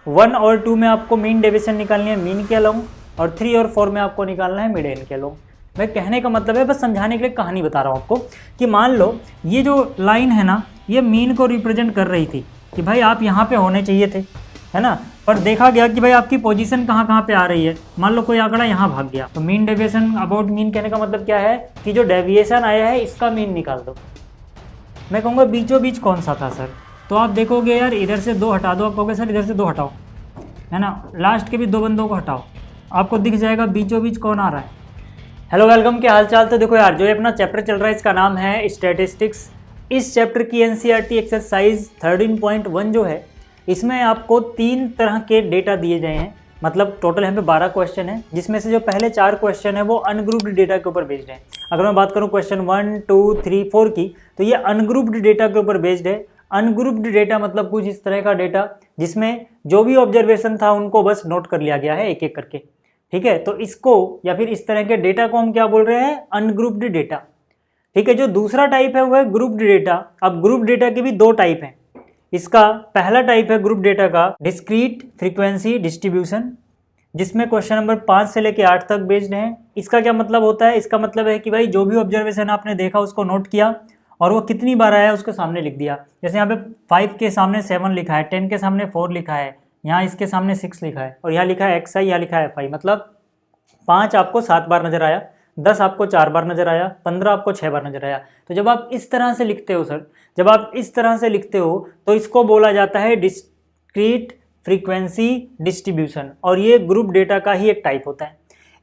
1 और 2 में आपको मीन डेविएशन निकालनी है मीन के अलोंग, और 3 और 4 में आपको निकालना है मिडेन के अलोंग। मैं कहने का मतलब है, बस समझाने के लिए कहानी बता रहा हूँ आपको कि मान लो ये जो लाइन है ना, ये मीन को रिप्रेजेंट कर रही थी कि भाई आप यहाँ पे होने चाहिए थे, है ना। पर देखा गया कि भाई आपकी पोजीशन कहाँ पे आ रही है। मान लो कोई आंकड़ा यहाँ भाग गया, तो मीन डेविएशन अबाउट मीन कहने का मतलब क्या है कि जो डेविएशन आया है इसका मीन निकाल दो। मैं कहूँगा बीचों बीच कौन सा था सर, तो आप देखोगे यार इधर से 2 हटा दो, आप कहोगे सर इधर से 2 हटाओ, है ना, लास्ट के भी 2 बंदों को हटाओ, आपको दिख जाएगा बीचों बीच कौन आ रहा है। हेलो वेलकम, क्या हालचाल। तो देखो यार, जो ये अपना चैप्टर चल रहा है इसका नाम है स्टैटिस्टिक्स। इस चैप्टर की एनसीईआरटी एक्सरसाइज 13.1 जो है, इसमें आपको 3 तरह के डेटा दिए गए हैं। मतलब टोटल यहाँ पे 12 क्वेश्चन है, जिसमें से जो पहले 4 क्वेश्चन है वो अनग्रुप्ड डेटा के ऊपर बेस्ड है। अगर मैं बात करूँ क्वेश्चन 1, 2, 3, 4 की, तो ये अनग्रुप्ड डेटा के ऊपर बेस्ड है। अनग्रुप्ड डेटा मतलब कुछ इस तरह का डेटा जिसमें जो भी ऑब्जर्वेशन था उनको बस नोट कर लिया गया है एक एक करके, ठीक है। तो इसको या फिर इस तरह के डेटा को हम क्या बोल रहे हैं, अनग्रुप्ड डेटा, ठीक है। जो दूसरा टाइप है वो है ग्रुप्ड डेटा। अब ग्रुप डेटा के भी 2 टाइप हैं। इसका पहला टाइप है ग्रुप डेटा का डिस्क्रीट फ्रीक्वेंसी डिस्ट्रीब्यूशन, जिसमें क्वेश्चन नंबर 5 से लेके 8 तक बेस्ड है। इसका क्या मतलब होता है, इसका मतलब है कि भाई जो भी ऑब्जर्वेशन आपने देखा उसको नोट किया और वो कितनी बार आया उसके सामने लिख दिया। जैसे यहाँ पे 5 के सामने 7 लिखा है, 10 के सामने 4 लिखा है, यहाँ इसके सामने 6 लिखा है, और यहाँ लिखा है XI, यहाँ लिखा है FI। मतलब 5 आपको 7 बार नजर आया, 10 आपको 4 बार नजर आया, 15 आपको 6 बार नजर आया। तो जब आप इस तरह से लिखते हो सर, जब आप इस तरह से लिखते हो तो इसको बोला जाता है डिस्क्रीट फ्रीक्वेंसी डिस्ट्रीब्यूशन, और ये ग्रुप डेटा का ही एक टाइप होता है।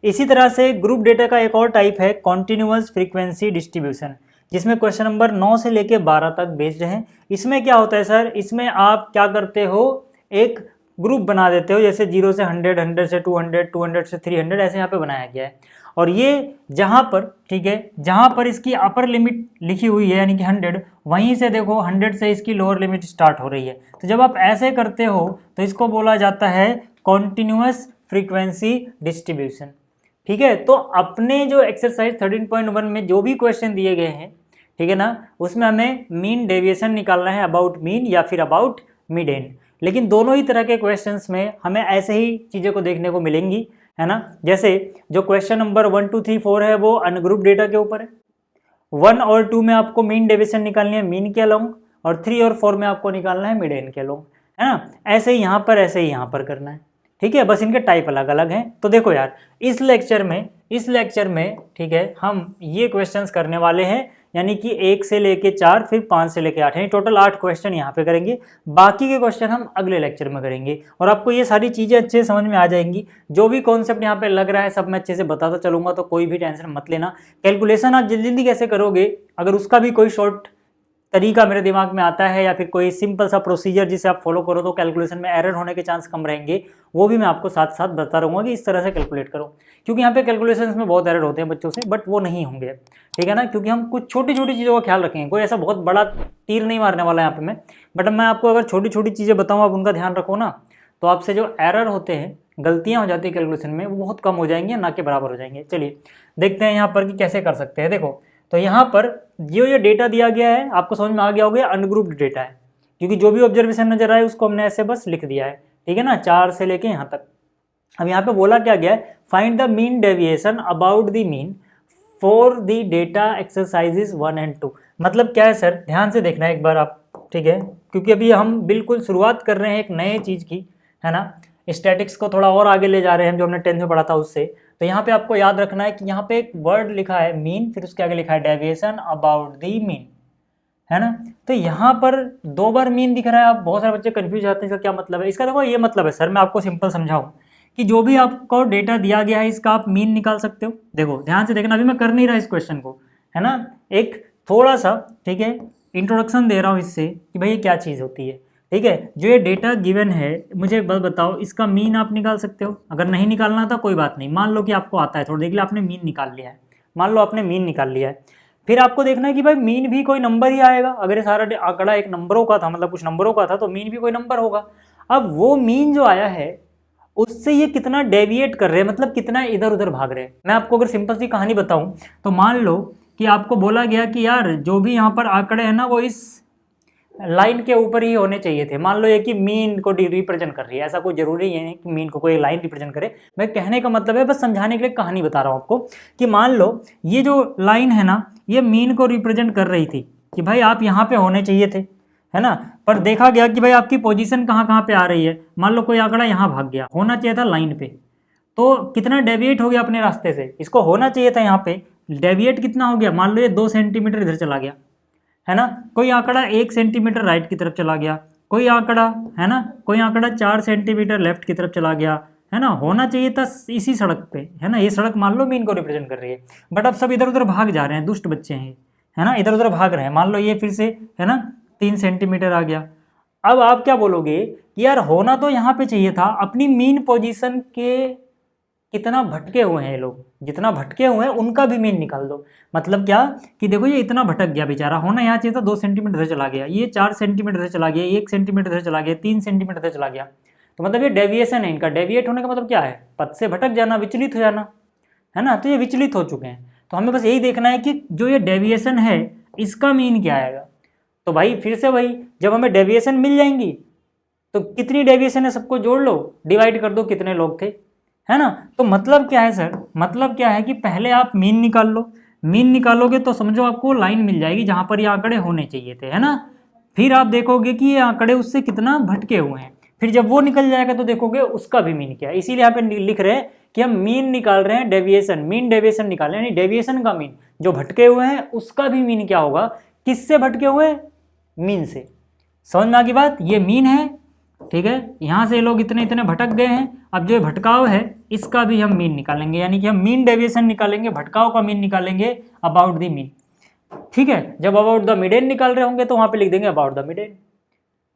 इसी तरह से ग्रुप डेटा का एक और टाइप है कॉन्टिन्यूअस फ्रीक्वेंसी डिस्ट्रीब्यूशन, जिसमें क्वेश्चन नंबर 9 से लेके 12 तक बेस्ड है। इसमें क्या होता है सर, इसमें आप क्या करते हो, एक ग्रुप बना देते हो, जैसे 0 से 100, 100 से 200, 200 से 300, ऐसे यहाँ पे बनाया गया है। और ये जहाँ पर, ठीक है, जहाँ पर इसकी अपर लिमिट लिखी हुई है यानी कि 100, वहीं से देखो 100 से इसकी लोअर लिमिट स्टार्ट हो रही है। तो जब आप ऐसे करते हो तो इसको बोला जाता है कॉन्टिन्यूअस फ्रीक्वेंसी डिस्ट्रीब्यूशन, ठीक है। तो अपने जो एक्सरसाइज 13.1 में जो भी क्वेश्चन दिए गए हैं, ठीक है ना, उसमें हमें मीन डेविएशन निकालना है अबाउट मीन या फिर अबाउट मिडेन। लेकिन दोनों ही तरह के क्वेश्चंस में हमें ऐसे ही चीज़ों को देखने को मिलेंगी, है ना। जैसे जो क्वेश्चन नंबर 1, 2, 3, 4 है वो अनग्रुप डेटा के ऊपर है। 1 और 2 में आपको मीन डेविएशन निकालनी है मीन के अलोंग, और 3 और 4 में आपको निकालना है मिडेन के अलोंग, है ना। ऐसे ही यहाँ पर, ऐसे ही यहाँ पर करना है, ठीक है। बस इनके टाइप अलग अलग हैं। तो देखो यार, इस लेक्चर में ठीक है, हम ये क्वेश्चंस करने वाले हैं, यानी कि 1 से लेके 4, फिर 5 से लेके 8, यानी टोटल 8 क्वेश्चन यहाँ पे करेंगे। बाकी के क्वेश्चन हम अगले लेक्चर में करेंगे, और आपको ये सारी चीज़ें अच्छे से समझ में आ जाएंगी। जो भी कॉन्सेप्ट यहाँ पे लग रहा है सब मैं अच्छे से बताता चलूँगा, तो कोई भी टेंशन मत लेना। कैलकुलेशन आप जल्दी जल्दी कैसे करोगे, अगर उसका भी कोई शॉर्ट तरीका मेरे दिमाग में आता है, या फिर कोई सिंपल सा प्रोसीजर जिसे आप फॉलो करो तो कैलकुलेशन में एरर होने के चांस कम रहेंगे, वो भी मैं आपको साथ साथ बता रहूँगा कि इस तरह से कैलकुलेट करो। क्योंकि यहाँ पे कैलकुलेशंस में बहुत एरर होते हैं बच्चों से, बट वो नहीं होंगे, ठीक है ना, क्योंकि हम कुछ छोटी छोटी चीज़ों का ख्याल रखेंगे। कोई ऐसा बहुत बड़ा तीर नहीं मारने वाला है यहाँ पे मैं, बट मैं आपको अगर छोटी छोटी चीज़ें बताऊँ, आप उनका ध्यान रखो ना, तो आपसे जो एरर होते हैं, गलतियाँ हो जाती है कैलकुलेशन में, वो बहुत कम हो जाएंगी, ना के बराबर हो जाएंगे। चलिए देखते हैं यहाँ पर कि कैसे कर सकते हैं। देखो, तो यहाँ पर ये डेटा दिया गया है, आपको समझ में आ गया होगा, अनग्रुप्ड डेटा है, क्योंकि जो भी ऑब्जर्वेशन नजर आए उसको हमने ऐसे बस लिख दिया है, ठीक है ना, 4 से लेके यहाँ तक। अब यहाँ पे बोला क्या गया है, find the mean deviation about the mean for the data exercises 1 and 2। मतलब क्या है सर, ध्यान से देखना है एक बार आप, ठीक है, क्योंकि अभी हम बिल्कुल शुरुआत कर रहे हैं एक नए चीज़ की, है ना। स्टैटिक्स को थोड़ा और आगे ले जा रहे हैं, जो हमने 10th में पढ़ा था उससे। तो यहाँ पे आपको याद रखना है कि यहाँ पे एक वर्ड लिखा है मीन, फिर उसके आगे लिखा है डेविएशन अबाउट दी मीन, है ना। तो यहाँ पर 2 बार मीन दिख रहा है। आप बहुत सारे बच्चे कंफ्यूज जाते हैं इसका क्या मतलब है। इसका देखो ये मतलब है सर, मैं आपको सिंपल समझाऊं कि जो भी आपको डेटा दिया गया है इसका आप मीन निकाल सकते हो। देखो ध्यान से देखना, अभी मैं कर नहीं रहा इस क्वेश्चन को, है ना, एक थोड़ा सा, ठीक है, इंट्रोडक्शन दे रहा हूँ इससे कि भाई ये क्या चीज़ होती है, ठीक है। जो ये डेटा गिवन है, मुझे एक बात बताओ, इसका मीन आप निकाल सकते हो। अगर नहीं निकालना था कोई बात नहीं, मान लो कि आपको आता है, थोड़ा देख लिया आपने मीन निकाल लिया है, मान लो आपने मीन निकाल लिया है, फिर आपको देखना है कि भाई मीन भी कोई नंबर ही आएगा। अगर ये सारा आंकड़ा एक नंबरों का था, मतलब कुछ नंबरों का था, तो मीन भी कोई नंबर होगा। अब वो मीन जो आया है उससे ये कितना डेविएट कर रहे हैं, मतलब कितना इधर उधर भाग रहे हैं। मैं आपको अगर सिंपल सी कहानी बताऊं तो मान लो कि आपको बोला गया कि यार जो भी यहाँ पर आंकड़े हैं ना वो इस लाइन के ऊपर ही होने चाहिए थे। मान लो ये कि मीन को रिप्रेजेंट कर रही है, ऐसा कोई जरूरी नहीं है कि मीन को कोई लाइन रिप्रेजेंट करे। मैं कहने का मतलब है, बस समझाने के लिए कहानी बता रहा हूँ आपको, कि मान लो ये जो लाइन है ना, ये मीन को रिप्रेजेंट कर रही थी कि भाई आप यहाँ पे होने चाहिए थे, है ना। पर देखा गया कि भाई आपकी पोजीशन कहाँ कहाँ पे आ रही है। मान लो कोई आंकड़ा यहाँ भाग गया, होना चाहिए था लाइन पे, तो कितना डेविएट हो गया अपने रास्ते से, इसको होना चाहिए था यहाँ पे, डेविएट कितना हो गया, मान लो ये 2 सेंटीमीटर इधर चला गया, है ना। कोई आंकड़ा 1 सेंटीमीटर राइट की तरफ चला गया, कोई आंकड़ा, है ना, कोई आंकड़ा 4 सेंटीमीटर लेफ्ट की तरफ चला गया, है ना। होना चाहिए था इसी सड़क पे, है ना। ये सड़क मान लो मीन को रिप्रेजेंट कर रही है, बट अब सब इधर उधर भाग जा रहे हैं, दुष्ट बच्चे हैं, है ना, इधर उधर भाग रहे हैं। मान लो ये फिर से, है ना, 3 सेंटीमीटर आ गया। अब आप क्या बोलोगे कि यार होना तो यहाँ पे चाहिए था, अपनी मीन पोजीशन के कितना भटके हुए हैं ये लोग, जितना भटके हुए हैं उनका भी मीन निकाल दो। मतलब क्या कि देखो ये इतना भटक गया बेचारा, होना यहाँ चाहिए था 2 सेंटीमीटर इधर चला गया, ये 4 सेंटीमीटर इधर चला गया, 1 सेंटीमीटर इधर चला गया, 3 सेंटीमीटर इधर चला गया। तो मतलब ये डेविएशन है इनका। डेविएट होने का मतलब क्या है, पथ से भटक जाना, विचलित हो जाना, है ना। तो ये विचलित हो चुके हैं, तो हमें बस यही देखना है कि जो ये डेविएशन है इसका मीन क्या आएगा। तो भाई फिर से वही, जब हमें डेविएशन मिल जाएंगी तो कितनी डेविएशन है सबको जोड़ लो, डिवाइड कर दो कितने लोग थे, है ना। तो मतलब क्या है सर, मतलब क्या है कि पहले आप मीन निकाल लो, मीन निकालोगे तो समझो आपको लाइन मिल जाएगी जहां पर ये आंकड़े होने चाहिए थे, है ना। फिर आप देखोगे कि ये आंकड़े उससे कितना भटके हुए हैं, फिर जब वो निकल जाएगा तो देखोगे उसका भी मीन क्या है। इसीलिए यहाँ पे लिख रहे हैं कि हम मीन निकाल रहे हैं, डेविएशन, मीन डेविएशन निकाल रहे हैं, यानी डेविएशन का मीन, जो भटके हुए हैं उसका भी मीन क्या होगा, किससे भटके हुए, मीन से। समझ में आ गई बात, ये मीन है, ठीक है। यहाँ से लोग इतने इतने भटक गए हैं, अब जो भटकाव है इसका भी हम मीन निकालेंगे, यानी कि हम मीन डेविएशन निकालेंगे, भटकाव का मीन निकालेंगे अबाउट द मीन, ठीक है। जब अबाउट द मिडेन निकाल रहे होंगे तो वहाँ पे लिख देंगे अबाउट द मिडेन।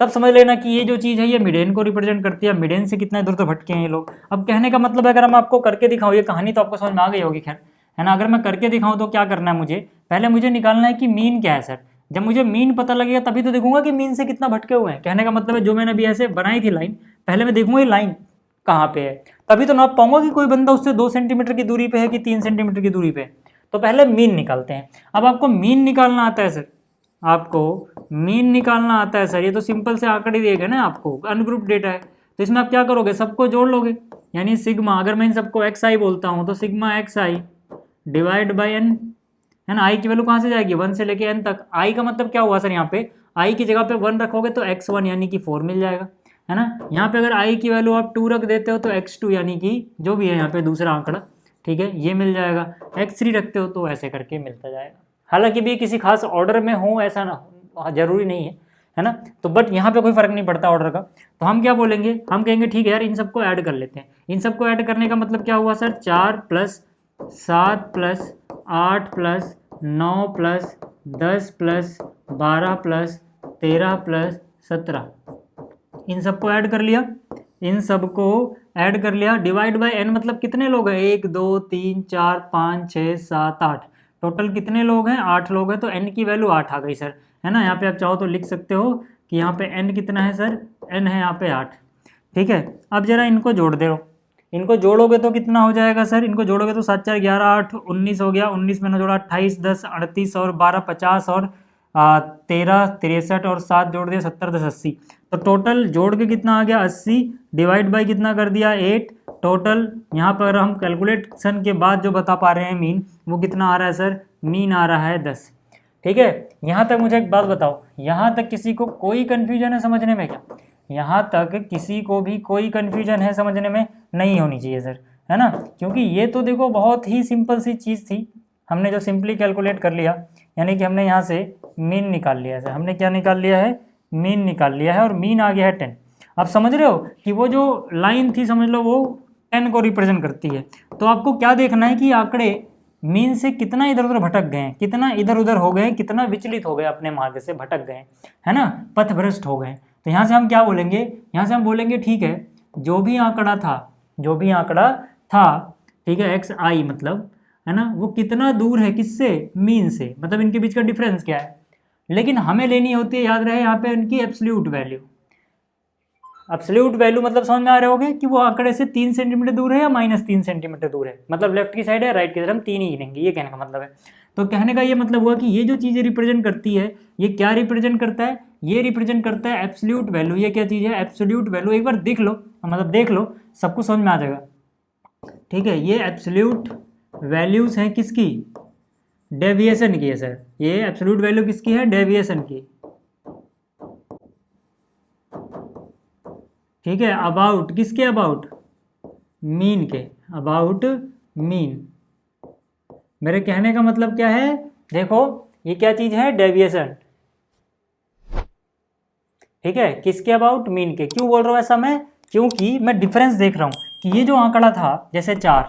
तब समझ लेना कि ये जो चीज़ है ये मिडेन को रिप्रेजेंट करती है, मिडेन से कितना दूर तो भटके हैं ये लोग। अब कहने का मतलब है, अगर हम आपको करके दिखाऊँ, ये कहानी तो आपको समझ में आ गई होगी, खैर, है ना। अगर मैं करके दिखाऊँ तो क्या करना है मुझे, पहले मुझे निकालना है कि मीन क्या है सर। जब मुझे मीन पता लगेगा तभी तो देखूंगा कि मीन से कितना भटके हुए हैं। कहने का मतलब है जो मैंने अभी ऐसे बनाई थी लाइन, पहले मैं देखूंगा ये लाइन कहाँ पे है, तभी तो नाप पाऊंगा कि कोई बंदा उससे 2 सेंटीमीटर की दूरी पे है कि 3 सेंटीमीटर की दूरी पे है। तो पहले मीन निकालते हैं। अब आपको मीन निकालना आता है सर, आपको मीन निकालना आता है सर, ये तो सिंपल से आंकड़े दिए गए ना आपको, अनग्रुप डेटा है, तो इसमें आप क्या करोगे, सबको जोड़ लोगे, यानी सिग्मा, अगर मैं इन सबको एक्स आई बोलता हूँ तो sigma x i divide by n, है ना। आई की वैल्यू कहाँ से जाएगी, 1 से लेके n तक। आई का मतलब क्या हुआ सर, यहाँ पे आई की जगह पे 1 रखोगे तो x1 यानी कि 4 मिल जाएगा, है ना। यहाँ पे अगर आई की वैल्यू आप 2 रख देते हो तो x2 यानी कि जो भी है यहाँ पे दूसरा आंकड़ा, ठीक है, ये मिल जाएगा। x3 रखते हो तो ऐसे करके मिलता जाएगा। हालांकि भी किसी खास ऑर्डर में हो ऐसा ना हो, जरूरी नहीं है ना। तो बट यहाँ पे कोई फर्क नहीं पड़ता ऑर्डर का। तो हम क्या बोलेंगे, हम कहेंगे ठीक है यार इन सबको ऐड कर लेते हैं। इन सबको ऐड करने का मतलब क्या हुआ सर, 4 + 7 + 8 + 9 + 10 + 12 + 13 + 17, इन सबको ऐड कर लिया, इन सबको ऐड कर लिया। डिवाइड बाय n मतलब कितने लोग हैं, 1 2 3 4 5 6 7 8, टोटल कितने लोग हैं, 8 लोग हैं। तो n की वैल्यू 8 आ गई सर, है ना। यहाँ पे आप चाहो तो लिख सकते हो कि यहाँ पे n कितना है सर, n है यहाँ पे 8, ठीक है। अब जरा इनको जोड़ दो, इनको जोड़ोगे तो कितना हो जाएगा सर, इनको जोड़ोगे तो 7 4 11 8 19 हो गया, 19 में जोड़ा 28 10 38 और 12 50 और 13 63 और 7 जोड़ दिया 70 10 80, तो टोटल जोड़ के कितना आ गया 80, डिवाइड बाई कितना कर दिया 8। टोटल यहाँ पर हम कैलकुलेशन के बाद जो बता पा रहे हैं मीन, वो कितना आ रहा है सर, मीन आ रहा है 10, ठीक है। यहाँ तक मुझे एक बात बताओ, यहाँ तक किसी को कोई कन्फ्यूजन है समझने में क्या, यहाँ तक किसी को भी कोई कन्फ्यूजन है समझने में, नहीं होनी चाहिए सर, है ना। क्योंकि ये तो देखो बहुत ही सिंपल सी चीज़ थी, हमने जो सिंपली कैलकुलेट कर लिया, यानी कि हमने यहाँ से मीन निकाल लिया है सर। हमने क्या निकाल लिया है, मीन निकाल लिया है, और मीन आ गया है 10। आप समझ रहे हो कि वो जो लाइन थी समझ लो वो 10 को रिप्रेजेंट करती है। तो आपको क्या देखना है कि आंकड़े मीन से कितना इधर उधर भटक गए हैं, कितना इधर उधर हो गए, कितना विचलित हो गए, अपने मार्ग से भटक गए, है ना, पथभ्रष्ट हो गए। तो यहाँ से हम क्या बोलेंगे, यहाँ से हम बोलेंगे ठीक है, जो भी आंकड़ा था, जो भी आंकड़ा था, ठीक है, एक्स आई मतलब, है ना, वो कितना दूर है किससे, मीन से, मतलब इनके बीच का डिफरेंस क्या है। लेकिन हमें लेनी होती है, याद रहे, यहाँ पे इनकी एब्सोल्यूट वैल्यू। एब्सोल्यूट वैल्यू मतलब समझ में आ रहे होगे कि वो आंकड़े से 3 सेंटीमीटर दूर है या -3 सेंटीमीटर दूर है, मतलब लेफ्ट की साइड है राइट की तरफ, हम 3 ही गिनेंगे, ये कहने का मतलब है। तो कहने का ये मतलब हुआ कि ये जो चीज़ें रिप्रेजेंट करती है, ये क्या रिप्रेजेंट करता है, ये रिप्रेजेंट करता है एब्सोल्यूट वैल्यू। ये क्या चीज़ है? Absolute value. एक बार देख लो, मतलब देख लो, सबको समझ में आ जाएगा। ठीक है, ये एब्सोल्यूट वैल्यूज हैं किसकी? डेविएशन की है सर। ये एब्सोल्यूट वैल्यू किसकी है? डेविएशन की। ठीक है, अबाउट किसके? अबाउट मीन के, अबाउट मीन। मेरे कहने का मतलब क्या है? देखो ये क्या चीज है? डेविएशन। ठीक है, किसके? अबाउट मीन के। क्यों बोल रहा हूं ऐसा मैं? क्योंकि मैं डिफरेंस देख रहा हूं कि ये जो आंकड़ा था जैसे 4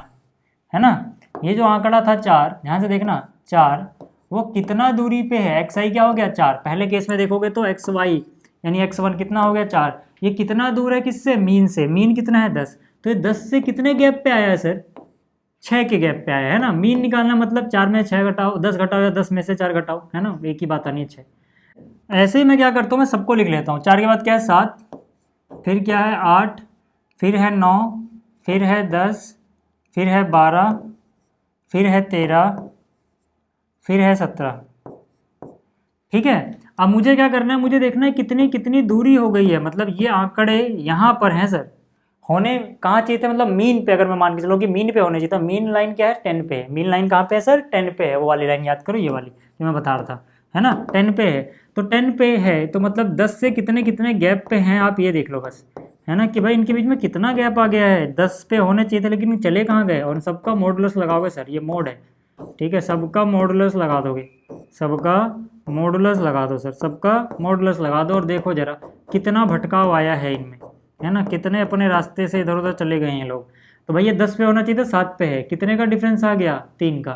है ना, ये जो आंकड़ा था 4, ध्यान से देखना 4, वो कितना दूरी पे है? एक्स आई क्या हो गया? 4। पहले केस में देखोगे तो एक्स वाई यानी x1 कितना हो गया? 4। ये कितना दूर है किससे? मीन से। मीन कितना है? 10। तो ये 10 से कितने गैप पे आया है सर? 6 के गैप पे आया है ना। मीन निकालना मतलब 4 में 6 घटाओ, 10 घटाओ या 10 में से 4 घटाओ, है ना, एक ही बात आनी है 6। ऐसे ही मैं क्या करता हूँ, मैं सबको लिख लेता हूँ। 4 के बाद क्या है? 7, फिर क्या है? 8, फिर है 9, फिर है 10, फिर है 12, फिर है 13, फिर है 17। ठीक है, अब मुझे क्या करना है? मुझे देखना है कितनी कितनी दूरी हो गई है। मतलब ये आंकड़े यहाँ पर हैं सर, होने कहाँ चाहिए थे? मतलब मीन पे। अगर मैं मान के चलो कि मीन पे होने चाहिए था। मीन लाइन क्या है? 10 पे है। मीन लाइन कहाँ पे है सर? 10 पे है। वो वाली लाइन याद करो, ये वाली जो मैं बता रहा था, है ना, 10 पे है। तो 10 पे है तो मतलब 10 से कितने कितने गैप पे हैं आप ये देख लो बस, है ना, कि भाई इनके बीच में कितना गैप आ गया है। 10 पे होने चाहिए थे लेकिन चले कहाँ गए? और सबका मॉडुलस लगाओगे सर, ये मोड है। ठीक है, सबका मॉडुलस लगा दोगे, सबका मॉडुलस लगा दो सर, सबका मॉडुलस लगा दो और देखो जरा कितना भटकाव आया है इनमें, है ना, कितने अपने रास्ते से इधर उधर चले गए हैं लोग। तो भैया 10 पे होना चाहिए था, 7 पे है। कितने का डिफरेंस आ गया? 3 का।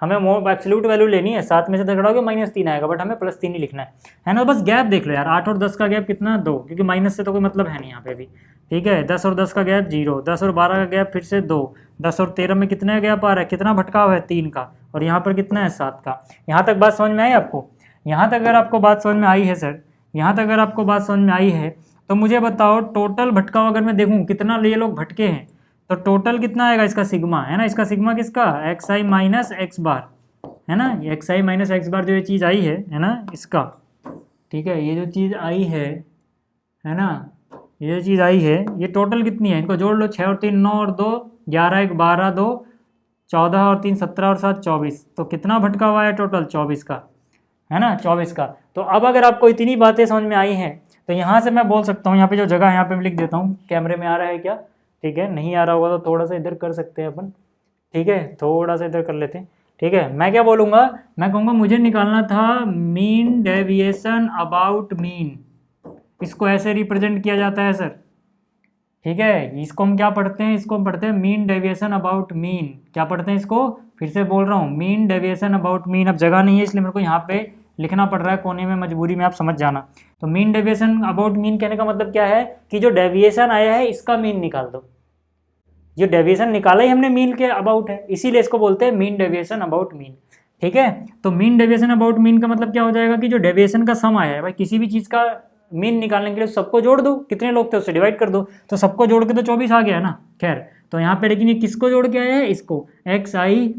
हमें एब्सोल्यूट वैल्यू लेनी है, 7 में से 10 घटाओगे -3 आएगा, बट हमें +3 ही लिखना है ना। बस गैप देख लो यार, 8 और 10 का गैप कितना? 2, क्योंकि माइनस से तो कोई मतलब है नहीं यहाँ पे भी। ठीक है, 10 और 10 का गैप 0, 10 और 12 का गैप फिर से 2, 10 और 13 में कितना गैप आ रहा है? कितना भटकाव है? 3 का। और यहाँ पर कितना है? 7 का। यहाँ तक बात समझ में आई आपको? यहाँ तक अगर आपको बात समझ में आई है सर, यहाँ तक अगर आपको बात समझ में आई है तो मुझे बताओ टोटल भटकाव अगर मैं देखूँ कितना ये लोग भटके हैं तो टोटल कितना आएगा? इसका सिग्मा, है ना, इसका सिग्मा किसका? एक्स आई माइनस एक्स बार, है ना, एक्स आई माइनस एक्स बार जो ये चीज़ आई है ना, इसका। ठीक है, ये जो चीज़ आई है ना, ये जो चीज़ आई है ये टोटल कितनी है? इनको जोड़ लो, 6 और 3 9 और 2 11, 1 12, 2 14 और 3 17 और 7 24। तो कितना भटकाव आया टोटल? 24 का, है ना, 24 का। तो अब अगर आपको इतनी बातें समझ में आई हैं तो यहाँ से मैं बोल सकता हूँ, यहाँ पे जो जगह है यहाँ पे मैं लिख देता हूँ। कैमरे में आ रहा है क्या? ठीक है, नहीं आ रहा होगा तो थोड़ा सा इधर कर सकते हैं अपन। ठीक है, थोड़ा सा इधर कर लेते हैं। ठीक है, मैं क्या बोलूँगा? मैं कहूँगा मुझे निकालना था मीन डेविएशन अबाउट मीन। इसको ऐसे रिप्रेजेंट किया जाता है सर। ठीक है, इसको हम क्या पढ़ते हैं? इसको हम पढ़ते हैं मीन डेविएशन अबाउट मीन। क्या पढ़ते हैं इसको? फिर से बोल रहा हूँ, मीन डेविएशन अबाउट मीन। अब जगह नहीं है इसलिए मेरे को यहाँ पे लिखना पड़ रहा है कोने में, मजबूरी में, आप समझ जाना। तो मीन डेविएशन अबाउट मीन कहने का मतलब क्या है कि जो डेविएशन आया है इसका मीन निकाल दो। जो डेविएशन निकाला ही हमने मीन के अबाउट है, इसीलिए इसको बोलते हैं मीन डेविएशन अबाउट मीन। ठीक है, तो मीन डेविएशन अबाउट मीन का मतलब क्या हो जाएगा कि जो डेविएशन का सम आया है, भाई किसी भी चीज़ का मीन निकालने के लिए सबको जोड़ दो, कितने लोग थे उससे डिवाइड कर दो, तो सबको जोड़ के तो 24 आ गया है ना। खैर, तो यहाँ पे लेकिन ये किसको जोड़ के आया है? इसको, x i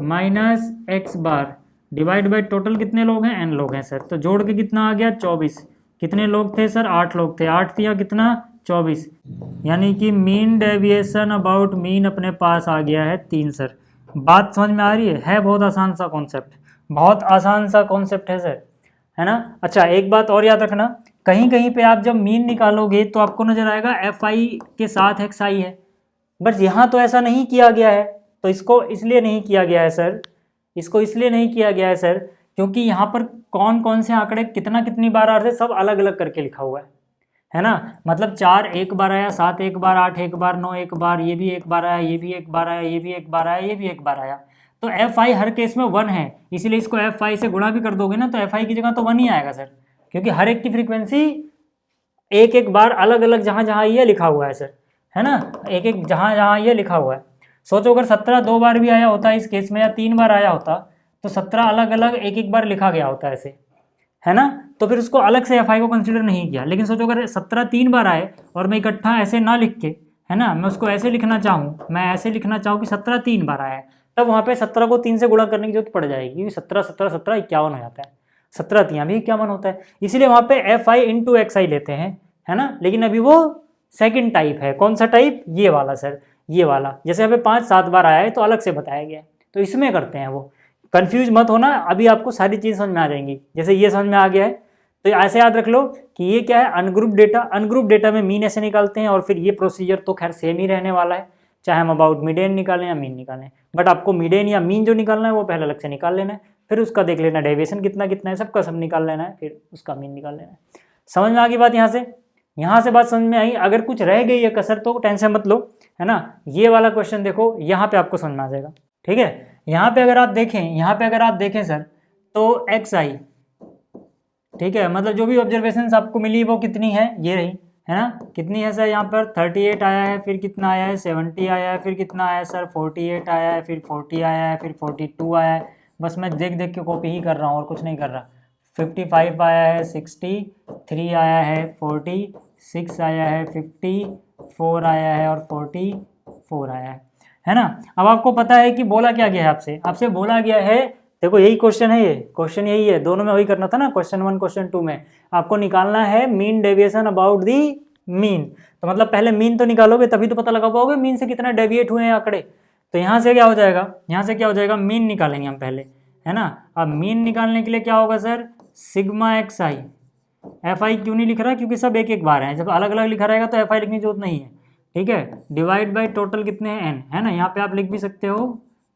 minus x bar divide by total कितने लोग हैं? n लोग हैं सर। तो जोड़ के कितना आ गया? 24। कितने लोग थे सर? 8 लोग थे। 8 दिया कितना? 24। यानी कि मीन डेविएशन अबाउट मीन अपने पास आ गया है 3 सर। बात समझ में आ रही है बहुत आसान सा कॉन्सेप्ट, बहुत आसान सा कॉन्सेप्ट है सर, है ना। अच्छा, एक बात और याद रखना, कहीं कहीं पे आप जब मीन निकालोगे तो आपको नजर आएगा एफ आई के साथ एक्स आई है, बट यहाँ तो ऐसा नहीं किया गया है। तो इसको इसलिए नहीं किया गया है सर, इसको इसलिए नहीं किया गया है सर क्योंकि यहाँ पर कौन कौन से आंकड़े कितना कितनी बार आ रहे सब अलग अलग करके लिखा हुआ है ना। मतलब 4 एक बार आया, 7 एक बार, 8 एक बार, 9 एक बार, ये भी एक बार आया, ये भी एक बार आया, ये भी एक बार आया, ये भी एक बार आया। तो एफ आई हर केस में 1 है, इसीलिए इसको एफ आई से गुणा भी कर दोगे ना तो एफ आई की जगह तो 1 ही आएगा सर, क्योंकि हर एक की फ्रीक्वेंसी एक एक बार अलग अलग जहाँ जहाँ ये लिखा हुआ है सर, है ना, एक एक जहाँ जहाँ ये लिखा हुआ है। सोचो अगर 17 2 बार भी आया होता इस केस में, या 3 बार आया होता तो 17 अलग अलग एक एक बार लिखा गया होता ऐसे, है ना, तो फिर उसको अलग से एफ आई को कंसिडर नहीं किया। लेकिन सोचो अगर 17 3 बार आए और मैं इकट्ठा ऐसे ना लिख के, है ना, मैं उसको ऐसे लिखना चाहूँ, मैं ऐसे लिखना चाहूँ कि 17 3 बार आया है, तब वहाँ पे 17 को 3 से गुणा करने की जरूरत पड़ जाएगी, क्योंकि 17 17 17 51 हो जाता है। 17 यहाँ भी 51 होता है, इसीलिए वहाँ पे एफ आई इंटू एक्स आई लेते हैं, है ना। लेकिन अभी वो सेकंड टाइप है, कौन सा टाइप, ये वाला सर, ये वाला। जैसे यहाँ पे 5-7 बार आया है तो अलग से बताया गया है, तो इसमें करते हैं वो। कंफ्यूज मत होना, अभी आपको सारी चीज़ समझ में आ जाएंगी। जैसे ये समझ में आ गया है तो ऐसे याद रख लो कि ये क्या है, अनग्रुप डेटा। अनग्रुप डेटा में मीन ऐसे निकालते हैं, और फिर ये प्रोसीजर तो खैर सेम ही रहने वाला है, चाहे हम अबाउट मीडियन निकालें या मीन निकालें। बट आपको मीडियन या मीन जो निकालना है वो पहले अलग से निकाल लेना है, फिर उसका देख लेना डेविएशन कितना कितना है, सबका सब निकाल लेना है, फिर उसका मीन निकाल लेना है। समझ में आ गई बात यहाँ से बात समझ में आई। अगर कुछ रह गई है कसर तो टेंशन मत लो, है ना। ये वाला क्वेश्चन देखो, यहाँ पे आपको समझ में आ जाएगा, ठीक है। यहाँ पे अगर आप देखें सर, तो एक्स आई, ठीक है, मतलब जो भी ऑब्जर्वेशन आपको मिली वो कितनी है, ये रही, है ना। कितनी है सर, यहाँ पर 38 आया है, फिर कितना आया है 70 आया है, फिर कितना आया है सर 48 आया है, फिर 40 आया है, फिर 42 आया है। बस मैं देख देख के कॉपी ही कर रहा हूँ और कुछ नहीं कर रहा। 55 आया है, 63 आया है, 46 आया है, 54 आया है और 44 आया है ना। अब आपको पता है कि बोला क्या गया है, आपसे बोला गया है, देखो यही क्वेश्चन है, ये क्वेश्चन यही है, दोनों में वही करना था ना, क्वेश्चन 1 क्वेश्चन 2 में आपको निकालना है mean deviation about the mean. तो मतलब पहले मीन तो निकालोगे तभी तो पता लगा पाओगे मीन से कितना डेविएट हुए हैं आंकड़े। तो यहाँ से क्या हो जाएगा, मीन निकालेंगे हम पहले, है ना। अब मीन निकालने के लिए क्या होगा sir, sigma x I. F I क्यों नहीं लिख रहा, क्योंकि सब एक एक बार है, जब अलग अलग लिखा रहेगा तो एफ आई लिखने की जरूरत नहीं है, ठीक है। डिवाइड बाई टोटल कितने हैं एन, है ना। यहाँ पे आप लिख भी सकते हो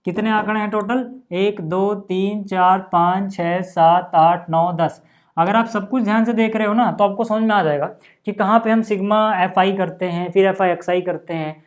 कितने आंकड़े हैं टोटल, 1 2 3 4 5 6 7 8 9 10। अगर आप सब कुछ ध्यान से देख रहे हो ना तो आपको समझ में आ जाएगा कि कहाँ पे हम सिग्मा एफ आई करते हैं, फिर एफ आई एक्स आई करते हैं,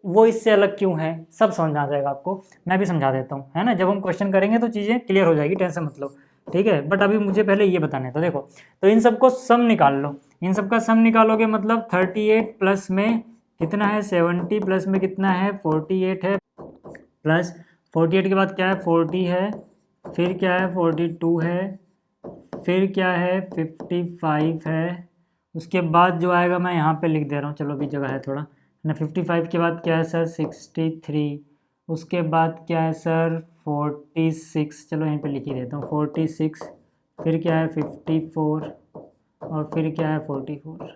वो इससे अलग क्यों है, सब समझ में आ जाएगा आपको। मैं भी समझा देता हूँ, है ना। जब हम क्वेश्चन करेंगे तो चीज़ें क्लियर हो जाएगी, टेंशन मत लो, ठीक है। बट अभी मुझे पहले ये बताने तो देखो, तो इन सबको सम निकाल लो। इन सबका सम निकालोगे मतलब 38 प्लस में कितना है 70, प्लस में कितना है 48 है, प्लस 48 के बाद क्या है 40 है, फिर क्या है 42 है, फिर क्या है 55 है। उसके बाद जो आएगा मैं यहाँ पे लिख दे रहा हूँ, चलो अभी जगह है थोड़ा ना। 55 के बाद क्या है सर 63, उसके बाद क्या है सर 46, चलो यहीं पे लिख ही देता हूँ 46, फिर क्या है 54 और फिर क्या है 44,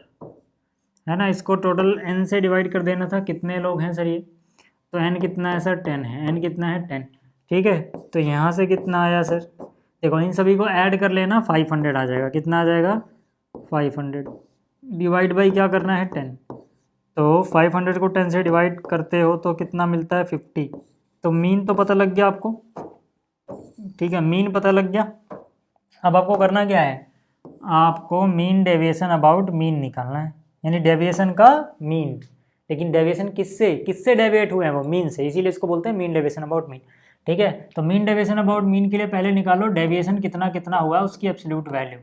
है ना। इसको टोटल n से डिवाइड कर देना था, कितने लोग हैं सर ये, तो n कितना है सर 10 है, n कितना है 10, ठीक है। तो यहाँ से कितना आया सर, देखो इन सभी को ऐड कर लेना, 500 आ जाएगा, कितना आ जाएगा 500, डिवाइड बाई क्या करना है 10, तो 500 को 10 से डिवाइड करते हो तो कितना मिलता है 50। तो मीन तो पता लग गया आपको, ठीक है, मीन पता लग गया। अब आपको करना क्या है, आपको मीन डेविएशन अबाउट मीन निकालना है, यानी डेविएशन का मीन। लेकिन डेविएशन किससे डेविएट हुए हैं, वो मीन से, इसीलिए इसको बोलते हैं मीन डेविएशन अबाउट मीन, ठीक है। तो मीन डेविएशन अबाउट मीन के लिए पहले निकालो डेविएशन कितना कितना हुआ उसकी एब्सोल्यूट वैल्यू,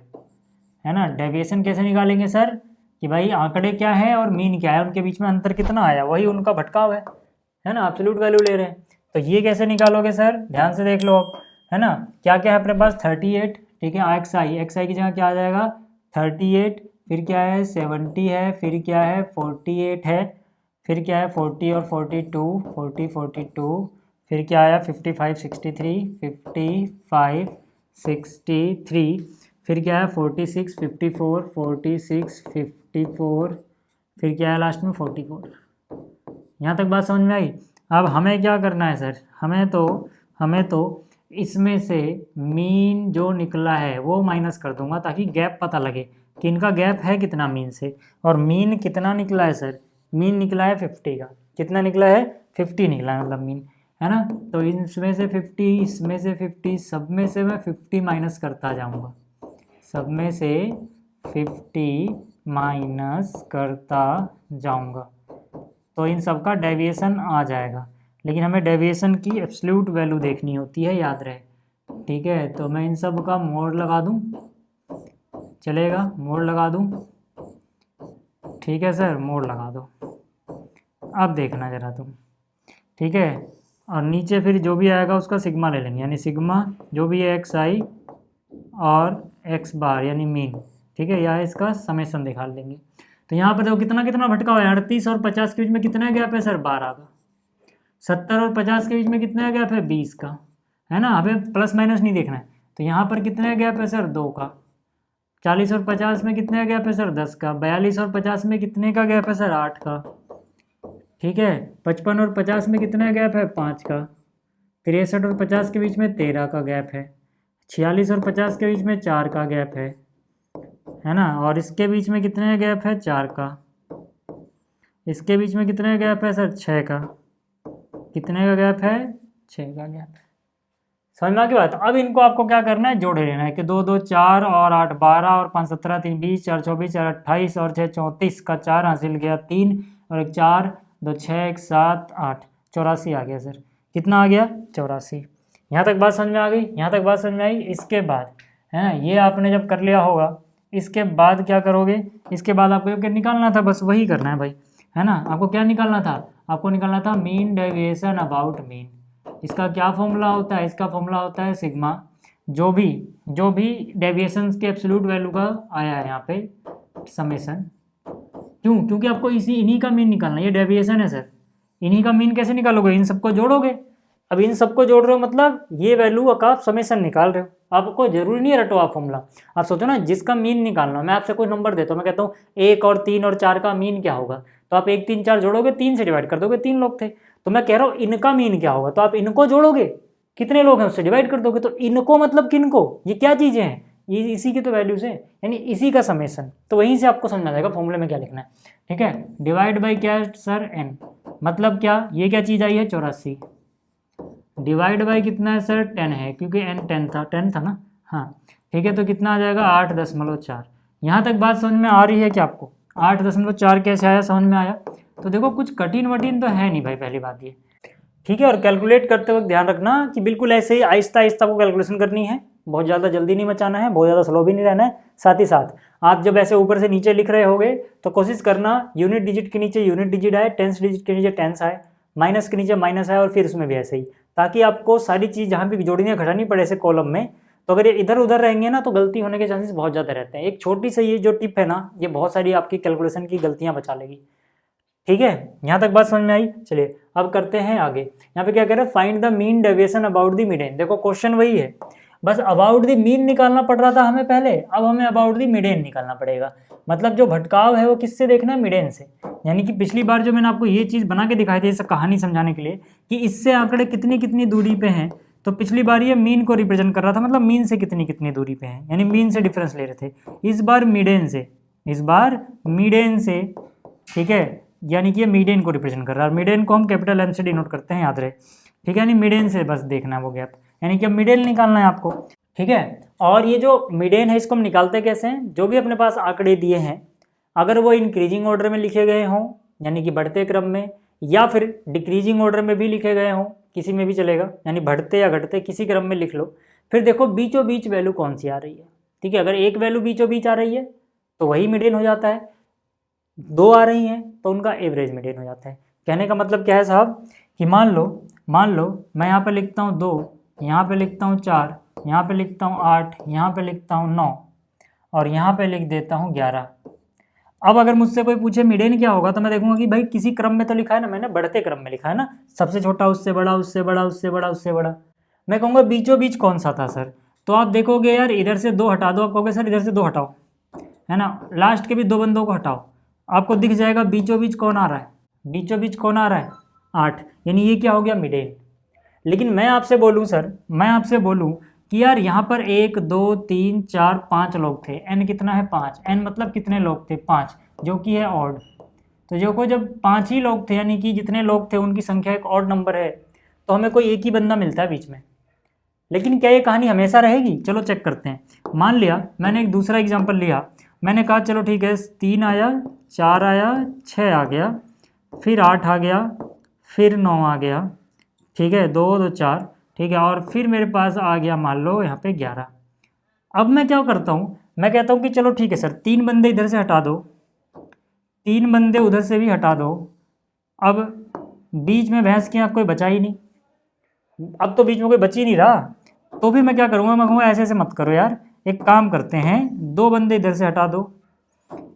है ना। डेविएशन कैसे निकालेंगे सर, कि भाई आंकड़े क्या है और मीन क्या है, उनके बीच में अंतर कितना आया, वही उनका भटकाव है ना, एब्सोल्यूट वैल्यू ले रहे हैं। तो ये कैसे निकालोगे सर, ध्यान से देख लो आप, है ना। क्या क्या है अपने पास 38, ठीक है। एक्स आई की जगह क्या आ जाएगा 38, फिर क्या है 70 है, फिर क्या है 48 है, फिर क्या है 40 और 42, फिर क्या आया 55 63, फिर क्या है 46 54, फिर क्या है लास्ट में 44। यहाँ तक बात समझ में आई। अब हमें क्या करना है सर, हमें तो इसमें से मीन जो निकला है वो माइनस कर दूंगा, ताकि गैप पता लगे कि इनका गैप है कितना मीन से। और मीन कितना निकला है सर, मीन निकला है 50 का, कितना निकला है 50 निकला है मतलब मीन, है ना। तो इसमें से 50, इसमें से 50, सब में से मैं 50 माइनस करता जाऊंगा, सब में से 50 माइनस करता जाऊंगा, तो इन सब का डेविएशन आ जाएगा। लेकिन हमें डेविएशन की एब्सोल्यूट वैल्यू देखनी होती है, याद रहे, ठीक है। तो मैं इन सब का मोड लगा दूं, चलेगा, मोड लगा दूं, ठीक है सर, मोड लगा दो। अब देखना जरा तुम, ठीक है। और नीचे फिर जो भी आएगा उसका सिग्मा ले लेंगे, यानी सिग्मा जो भी है एक्स आई और एक्स बार यानी मीन, ठीक है, या इसका समेशन निकाल लेंगे। तो यहाँ पर देखो कितना कितना भटका हुआ है, 38 और 50 के बीच में कितना गैप है सर 12 का, 70 और 50 के बीच में कितना गैप है 20 का, है ना। हमें प्लस माइनस नहीं देखना है, तो यहाँ पर कितने गैप है सर 2 का। 40 और 50 में कितने का गैप है सर 10 का। 42 और 50 में कितने का गैप है सर 8 का। ठीक है, 55 और 50 में कितना गैप है 5 का। 63 और 50 के बीच में 13 का गैप है। 46 और 50 के बीच में 4 का गैप है ना। और इसके बीच में कितने गैप है 4 का। इसके बीच में कितने गैप है सर 6 का। कितने का गैप है 6 का गैप है। समझ में आ गई बात। अब इनको आपको क्या करना है, जोड़े लेना है कि 2 2 4 और 8 12 और 5 17 3 20 4 24 4 28 और 6 34 का 4 हासिल गया 3 और 1 4 2 6 1 7 8 84 आ गया सर। कितना आ गया 84। यहाँ तक बात समझ में आ गई, यहाँ तक बात समझ में आई। इसके बाद है ना, ये आपने जब कर लिया होगा, इसके बाद क्या करोगे, इसके बाद आपको क्या निकालना था, बस वही करना है भाई, है ना। आपको क्या निकालना था, आपको निकालना था मीन डेविएशन अबाउट मीन। इसका क्या फॉर्मूला होता है, इसका फॉर्मूला होता है सिग्मा। जो भी डेविएशंस के एब्सोल्यूट वैल्यू का आया है यहाँ पे समेशन। क्योंकि आपको इन्हीं का मीन निकालना है। ये डेविएशन है सर, इन्हीं का मीन कैसे निकालोगे, इन सबको जोड़ोगे। अब इन सबको जोड़ रहे हो मतलब ये वैल्यू का आप समेशन निकाल रहे हो। आपको जरूरी नहीं है रटो आप फॉर्मूला। आप सोचो ना जिसका मीन निकालना, मैं आपसे कोई नंबर देता हूँ, मैं कहता हूँ 1 और 3 और 4 का मीन क्या होगा, तो आप 1 3 4 जोड़ोगे, 3 से डिवाइड कर दोगे, 3 लोग थे। तो मैं कह रहा हूँ इनका मीन क्या होगा, तो आप इनको जोड़ोगे, कितने लोग हैं उससे डिवाइड कर दोगे। तो इनको मतलब किनको, ये क्या चीज़ें हैं, ये इसी की तो वैल्यूज है, यानी इसी का समेशन। तो वहीं से आपको समझ आ जाएगा फॉर्मूले में क्या लिखना है। ठीक है, डिवाइड बाई क्या है सर n, मतलब क्या, ये क्या चीज़ आई है 84, डिवाइड बाई कितना है सर 10 है, क्योंकि n 10 था ना। हाँ ठीक है, तो कितना आ जाएगा 8.4। यहाँ तक बात समझ में आ रही है कि आपको 8.4 कैसे आया, समझ में आया। तो देखो कुछ कठिन वटीन तो है नहीं भाई, पहली बात ये। ठीक है, और कैलकुलेट करते वक्त ध्यान रखना कि बिल्कुल ऐसे ही आहिस्ता आहिस्ता को कैलकुलेशन करनी है, बहुत ज़्यादा जल्दी नहीं मचाना है, बहुत ज़्यादा स्लो भी नहीं रहना है। साथ ही साथ आप जब ऐसे ऊपर से नीचे लिख रहे होगे तो कोशिश करना यूनिट डिजिट के नीचे यूनिट डिजिट आए, टेंस डिजिट के नीचे टेंस आए, माइनस के नीचे माइनस आए, और फिर उसमें भी ऐसे ही, ताकि आपको सारी चीज़ जहाँ भी जोड़नी है घटानी पड़े ऐसे कॉलम में। तो अगर ये इधर उधर रहेंगे ना तो गलती होने के चांसेस बहुत ज़्यादा रहते हैं। एक छोटी सी ये जो टिप है ना, ये बहुत सारी आपकी कैलकुलेशन की गलतियाँ बचा लेगी। ठीक है, यहाँ तक बात समझ में आई। चलिए अब करते हैं आगे। यहाँ पे क्या कह रहे हैं, find the mean deviation about the median. देखो क्वेश्चन वही है, बस अबाउट द मीन निकालना पड़ रहा था हमें पहले, अब हमें अबाउट द मीडियन निकालना पड़ेगा। मतलब जो भटकाव है वो किससे देखना है, मीडियन से। यानी कि पिछली बार जो मैंने आपको ये चीज़ बना के दिखाई थी इस कहानी समझाने के लिए कि इससे आंकड़े कितनी कितनी दूरी पे हैं, तो पिछली बार ये मीन को रिप्रेजेंट कर रहा था, मतलब मीन से कितनी कितनी दूरी पे हैं, यानी मीन से डिफरेंस ले रहे थे। इस बार मीडियन से, ठीक है, यानी कि ये मीडियन को रिप्रेजेंट कर रहा है। मीडियन को हम कैपिटल एम से डिनोट करते हैं, याद रहे। ठीक है, यानी मीडियन से बस देखना है वो गैप, यानी कि अब मीडियन निकालना है आपको। ठीक है, और ये जो मीडियन है इसको हम निकालते कैसे हैं, जो भी अपने पास आंकड़े दिए हैं अगर वो इंक्रीजिंग ऑर्डर में लिखे गए हों, यानी कि बढ़ते क्रम में, या फिर डिक्रीजिंग ऑर्डर में भी लिखे गए हों, किसी में भी चलेगा, यानी बढ़ते या घटते किसी क्रम में लिख लो। फिर देखो बीचों बीच वैल्यू कौन सी आ रही है। ठीक है, अगर एक वैल्यू बीचों बीच आ रही है तो वही मीडियन हो जाता है, 2 आ रही हैं तो उनका एवरेज मीडियन हो जाता है। कहने का मतलब क्या है साहब, कि मान लो मैं यहाँ पे लिखता हूँ 2, यहाँ पे लिखता हूँ 4, यहाँ पे लिखता हूँ 8, यहाँ पे लिखता हूँ 9 और यहाँ पे लिख देता हूँ 11। अब अगर मुझसे कोई पूछे मीडियन क्या होगा तो मैं देखूंगा कि भाई किसी क्रम में तो लिखा है ना, मैंने बढ़ते क्रम में लिखा है ना, सबसे छोटा उससे बड़ा, उससे बड़ा, उससे बड़ा, उससे बड़ा। मैं कहूँगा बीचों बीच कौन सा था सर, तो आप देखोगे यार इधर से 2 हटा दो, आप कहोगे सर इधर से 2 हटाओ, है ना, लास्ट के भी 2 बंदों को हटाओ, आपको दिख जाएगा बीचों बीच कौन आ रहा है, बीचों बीच कौन आ रहा है 8, यानी ये क्या हो गया मीडियन। लेकिन मैं आपसे बोलूँ सर, मैं आपसे बोलूँ कि यार यहाँ पर 1 2 3 4 5 लोग थे, n कितना है 5, n मतलब कितने लोग थे 5, जो कि है ऑड। तो जो को जब 5 ही लोग थे, यानी कि जितने लोग थे उनकी संख्या एक ऑड नंबर है, तो हमें कोई एक ही बंदा मिलता है बीच में। लेकिन क्या ये कहानी हमेशा रहेगी, चलो चेक करते हैं। मान लिया मैंने एक दूसरा एग्जाम्पल लिया, मैंने कहा चलो ठीक है 3 आया, 4 आया, 6 आ गया, फिर 8 आ गया, फिर 9 आ गया, ठीक है 2 2 4, ठीक है, और फिर मेरे पास आ गया मान लो यहाँ पे 11। अब मैं क्या करता हूँ, मैं कहता हूँ कि चलो ठीक है सर 3 बंदे इधर से हटा दो, 3 बंदे उधर से भी हटा दो। अब बीच में भैंस की आँख कोई बचा ही नहीं, अब तो बीच में कोई बच ही नहीं रहा, तो भी मैं क्या करूँगा, मैं कहूँगा ऐसे ऐसे मत करो यार, एक काम करते हैं 2 बंदे इधर से हटा दो,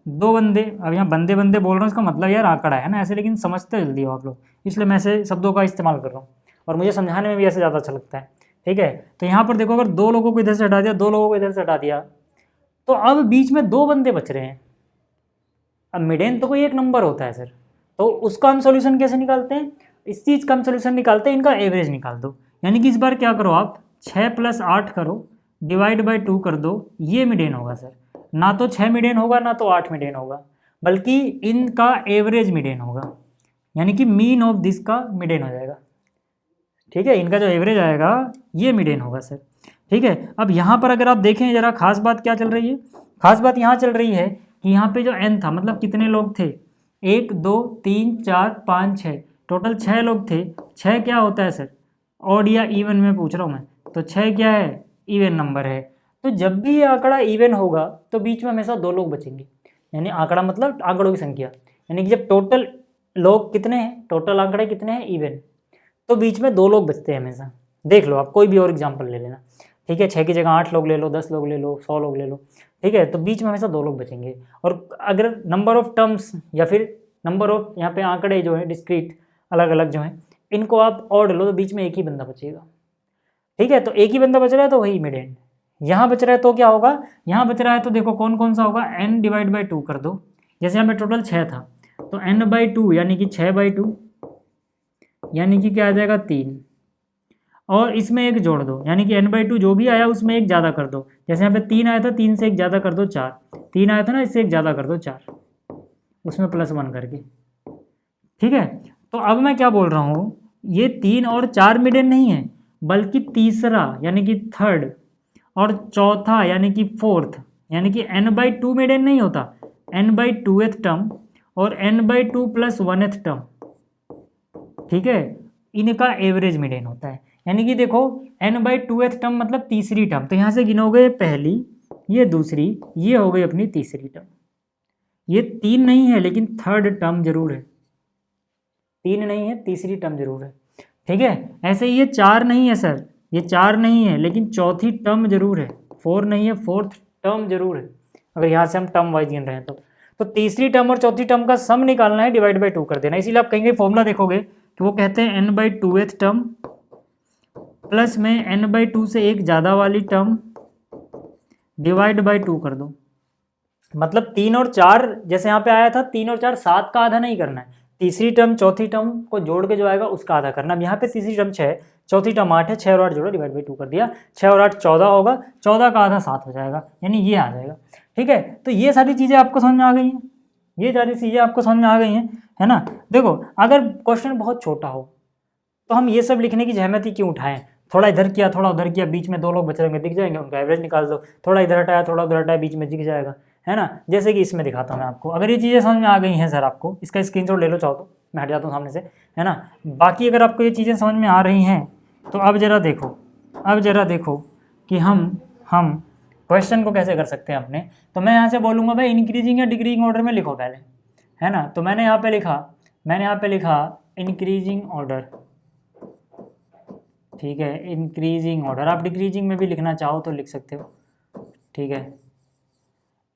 2 बंदे, अब यहाँ बंदे बंदे बोल रहा हूँ इसका मतलब यार आंकड़ा है ना ऐसे, लेकिन समझते जल्दी हो आप लोग, इसलिए मैं ऐसे शब्दों का इस्तेमाल कर रहा हूँ और मुझे समझाने में भी ऐसे ज़्यादा अच्छा लगता है। ठीक है। तो यहाँ पर देखो, अगर 2 लोगों को इधर से हटा दिया, 2 लोगों को इधर से हटा दिया, तो अब बीच में 2 बंदे बच रहे हैं। अब मिडेन तो कोई एक नंबर होता है सर, तो उसका हम सोल्यूशन कैसे निकालते हैं? इस चीज़ का हम सोल्यूशन निकालते हैं, इनका एवरेज निकाल दो। यानी कि इस बार क्या करो आप, 6 + 8 करो, डिवाइड बाई 2 कर दो, ये मिडेन होगा सर। ना तो 6 मिडेन होगा, ना तो 8 मिडेन होगा, बल्कि इनका एवरेज मिडेन होगा, यानी कि मीन ऑफ दिस का मिडेन हो जाएगा। ठीक है, इनका जो एवरेज आएगा ये मिडेन होगा सर। ठीक है, अब यहाँ पर अगर आप देखें जरा, खास बात क्या चल रही है? खास बात यहाँ चल रही है कि यहाँ पे जो n था, मतलब कितने लोग थे, 1 2 3 4 5 6, टोटल 6 लोग थे। 6 क्या होता है सर? ऑड या इवन में पूछ रहा हूँ मैं, तो 6 क्या है? इवन नंबर है। तो जब भी ये आंकड़ा इवन होगा तो बीच में हमेशा 2 लोग बचेंगे, यानी आंकड़ा मतलब आंकड़ों की संख्या, यानी कि जब टोटल लोग कितने हैं, टोटल आंकड़े कितने हैं, इवन, तो बीच में 2 लोग बचते हैं हमेशा। देख लो, आप कोई भी और एग्जाम्पल ले लेना। ठीक है, 6 की जगह 8 लोग ले लो, 10 लोग ले लो, 100 लोग ले लो। ठीक है, तो बीच में हमेशा 2 लोग बचेंगे। और अगर नंबर ऑफ टर्म्स या फिर नंबर ऑफ यहाँ पे आंकड़े जो है डिस्क्रीट अलग अलग जो हैं, इनको आप ऑड लो, तो बीच में एक ही बंदा बचेगा। ठीक है, तो एक ही बंदा बच रहा है तो वही मिडेन। यहाँ बच रहा है तो क्या होगा, यहाँ बच रहा है तो देखो कौन कौन सा होगा, n डिवाइड बाई 2 कर दो। जैसे यहाँ पे टोटल 6 था, तो n/2 यानी कि 6/2, यानी कि क्या आ जाएगा, 3, और इसमें एक जोड़ दो, यानी कि n/2 जो भी आया उसमें एक ज़्यादा कर दो। जैसे यहाँ पे 3 आया था, 3 से एक ज़्यादा कर दो 4, 3 आया था ना, इससे एक ज़्यादा कर दो 4, उसमें +1 करके। ठीक है, तो अब मैं क्या बोल रहा हूँ, ये 3 और 4 मिडेन नहीं है, बल्कि तीसरा यानी कि थर्ड और चौथा यानी कि फोर्थ, यानी कि n/2 मिडेन नहीं होता, n/2th टर्म और n/2 + 1th टर्म। ठीक है, इनका एवरेज मिडेन होता है। यानी कि देखो, n/2th टर्म मतलब तीसरी टर्म, तो यहाँ से गिनोगे पहली, ये दूसरी, ये हो गई अपनी तीसरी टर्म। ये 3 नहीं है लेकिन थर्ड टर्म जरूर है, 3 नहीं है, तीसरी टर्म जरूर है। ठीक है, ऐसे ही ये 4 नहीं है सर, ये 4 नहीं है लेकिन चौथी टर्म जरूर है, 4 नहीं है, फोर्थ टर्म जरूर है, अगर यहाँ से हम टर्म वाइज गिन रहे हैं तो तीसरी टर्म और चौथी टर्म का सम निकालना है, डिवाइड बाई 2 कर देना। इसीलिए आप कहेंगे फॉर्मूला देखोगे कि वो कहते हैं n/2th टर्म प्लस में n/2 से एक ज़्यादा वाली टर्म डिवाइड बाई 2 कर दो। मतलब 3 और 4 जैसे यहाँ पे आया था, 3 और 4 7 का आधा नहीं करना है, तीसरी टर्म चौथी टर्म को जोड़ के जो आएगा उसका आधा करना। अब यहाँ पे तीसरी टर्म 6, चौथी टर्म 8 है, 6 और 8 जोड़ो, डिवाइड बाई 2 कर दिया, 6 और 8 14 होगा, 14 का आधा 7 हो जाएगा, यानी ये आ जाएगा। ठीक है, तो ये सारी चीज़ें आपको समझ में आ गई हैं, ये सारी चीज़ें आपको समझ में आ गई हैं, है ना। देखो, अगर क्वेश्चन बहुत छोटा हो तो हम ये सब लिखने की जहमत ही क्यों उठाएं, थोड़ा इधर किया थोड़ा उधर किया, बीच में 2 लोग बच रहेंगे, दिख जाएंगे, उनका एवरेज निकाल दो, थोड़ा इधर हटाया थोड़ा उधर हटाया, बीच में दिख जाएगा, है ना। जैसे कि इसमें दिखाता हूँ मैं आपको, अगर ये चीज़ें समझ में आ गई हैं सर आपको, इसका स्क्रीनशॉट ले लो चाहो तो, मैं हट जाता हूँ सामने से, है ना। बाकी अगर आपको ये चीज़ें समझ में आ रही हैं तो अब जरा देखो कि हम क्वेश्चन को कैसे कर सकते हैं अपने। तो मैं यहाँ से बोलूँगा भाई इंक्रीजिंग या डिक्रीजिंग ऑर्डर में लिखो पहले, है ना। तो मैंने यहाँ पे लिखा इंक्रीजिंग ऑर्डर, ठीक है, इंक्रीजिंग ऑर्डर। आप डिक्रीजिंग में भी लिखना चाहो तो लिख सकते हो, ठीक है।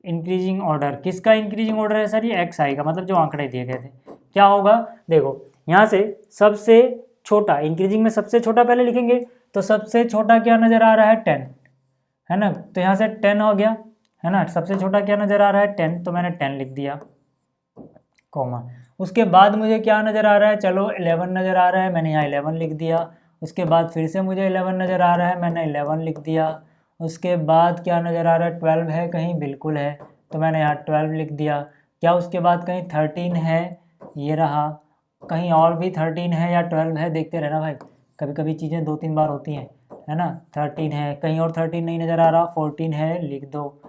इंक्रीजिंग ऑर्डर, किसका इंक्रीजिंग ऑर्डर है सर? ये एक्स आई का, मतलब जो आंकड़े दिए गए थे। क्या होगा, देखो यहाँ से सबसे छोटा, इंक्रीजिंग में सबसे छोटा पहले लिखेंगे, तो सबसे छोटा क्या नज़र आ रहा है, 10, है ना। तो यहाँ से 10 हो गया, है ना। सबसे छोटा क्या नज़र आ रहा है, 10, तो मैंने 10 लिख दिया, कॉमा। उसके बाद मुझे क्या नज़र आ रहा है, चलो 11 नज़र आ रहा है, मैंने यहाँ 11 लिख दिया। उसके बाद फिर से मुझे 11 नज़र आ रहा है, मैंने 11 लिख दिया। उसके बाद क्या नज़र आ रहा है, 12 है कहीं, बिल्कुल है, तो मैंने यहाँ 12 लिख दिया। क्या उसके बाद कहीं 13 है, ये रहा, कहीं और भी 13 है या 12 है, देखते रहना भाई, कभी कभी चीज़ें 2-3 बार होती हैं, है ना। 13 है, कहीं और 13 नहीं नज़र आ रहा, 14 है, लिख दो,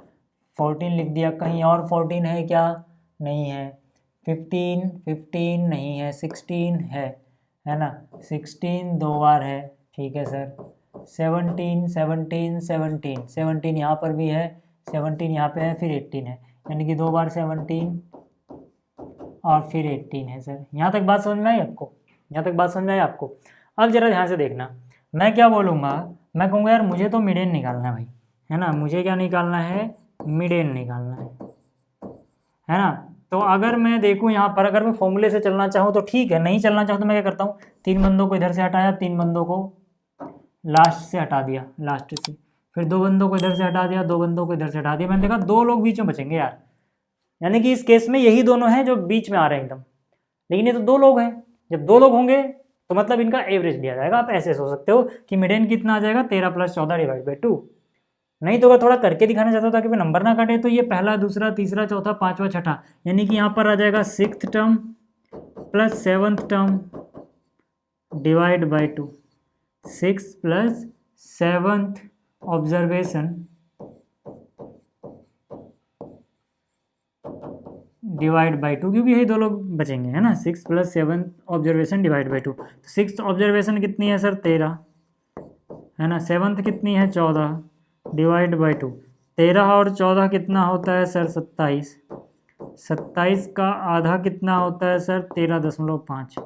14 लिख दिया। कहीं और 14 है क्या, नहीं है। 15 नहीं है, 16 है ना, 16 2 बार है, ठीक है सर। 17 यहाँ पर भी है, 17 यहाँ पे है, फिर 18 है, यानी कि 2 बार 17 और फिर 18 है सर। यहाँ तक बात समझ में आई आपको? अब जरा ध्यान से देखना, मैं क्या बोलूँगा, मैं कहूँगा यार मुझे तो मिडेन निकालना है भाई, है ना, मुझे क्या निकालना है, मिडेन निकालना है ना। तो अगर मैं देखूँ यहाँ पर, अगर मैं फॉर्मूले से चलना चाहूँ तो ठीक है, नहीं चलना चाहूँ तो मैं क्या करता हूँ, 3 बंदों को इधर से हटाया, 3 बंदों को लास्ट से हटा दिया, लास्ट से, फिर 2 बंदों को इधर से हटा दिया, 2 बंदों को इधर से हटा दिया, मैंने देखा 2 लोग बीच में बचेंगे यार, यानी कि इस केस में यही दोनों हैं जो बीच में आ रहे हैं एकदम, लेकिन ये तो 2 लोग हैं, जब 2 लोग होंगे तो मतलब इनका एवरेज लिया जाएगा। आप ऐसे सोच सकते हो कि मिडेन कितना आ जाएगा, 13 + 14 डिवाइड बाई 2। नहीं तो अगर थोड़ा करके दिखाना चाहता हूँ ताकि फिर नंबर ना काटे, तो ये पहला, दूसरा, तीसरा, चौथा, पांचवा, छठा, यानी कि यहाँ पर आ जाएगा 6th term plus 7th term divide by 2, 6 + 7th observation divide by 2, क्योंकि यही 2 लोग बचेंगे, है ना। 6 + 7th ऑब्जर्वेशन डिवाइड बाई 2, तो 6th ऑब्जर्वेशन कितनी है सर, 13, है ना। 7th कितनी है, 14 डिवाइड बाई 2, 13 और 14 कितना होता है सर, 27, 27 का आधा कितना होता है सर, 13.5,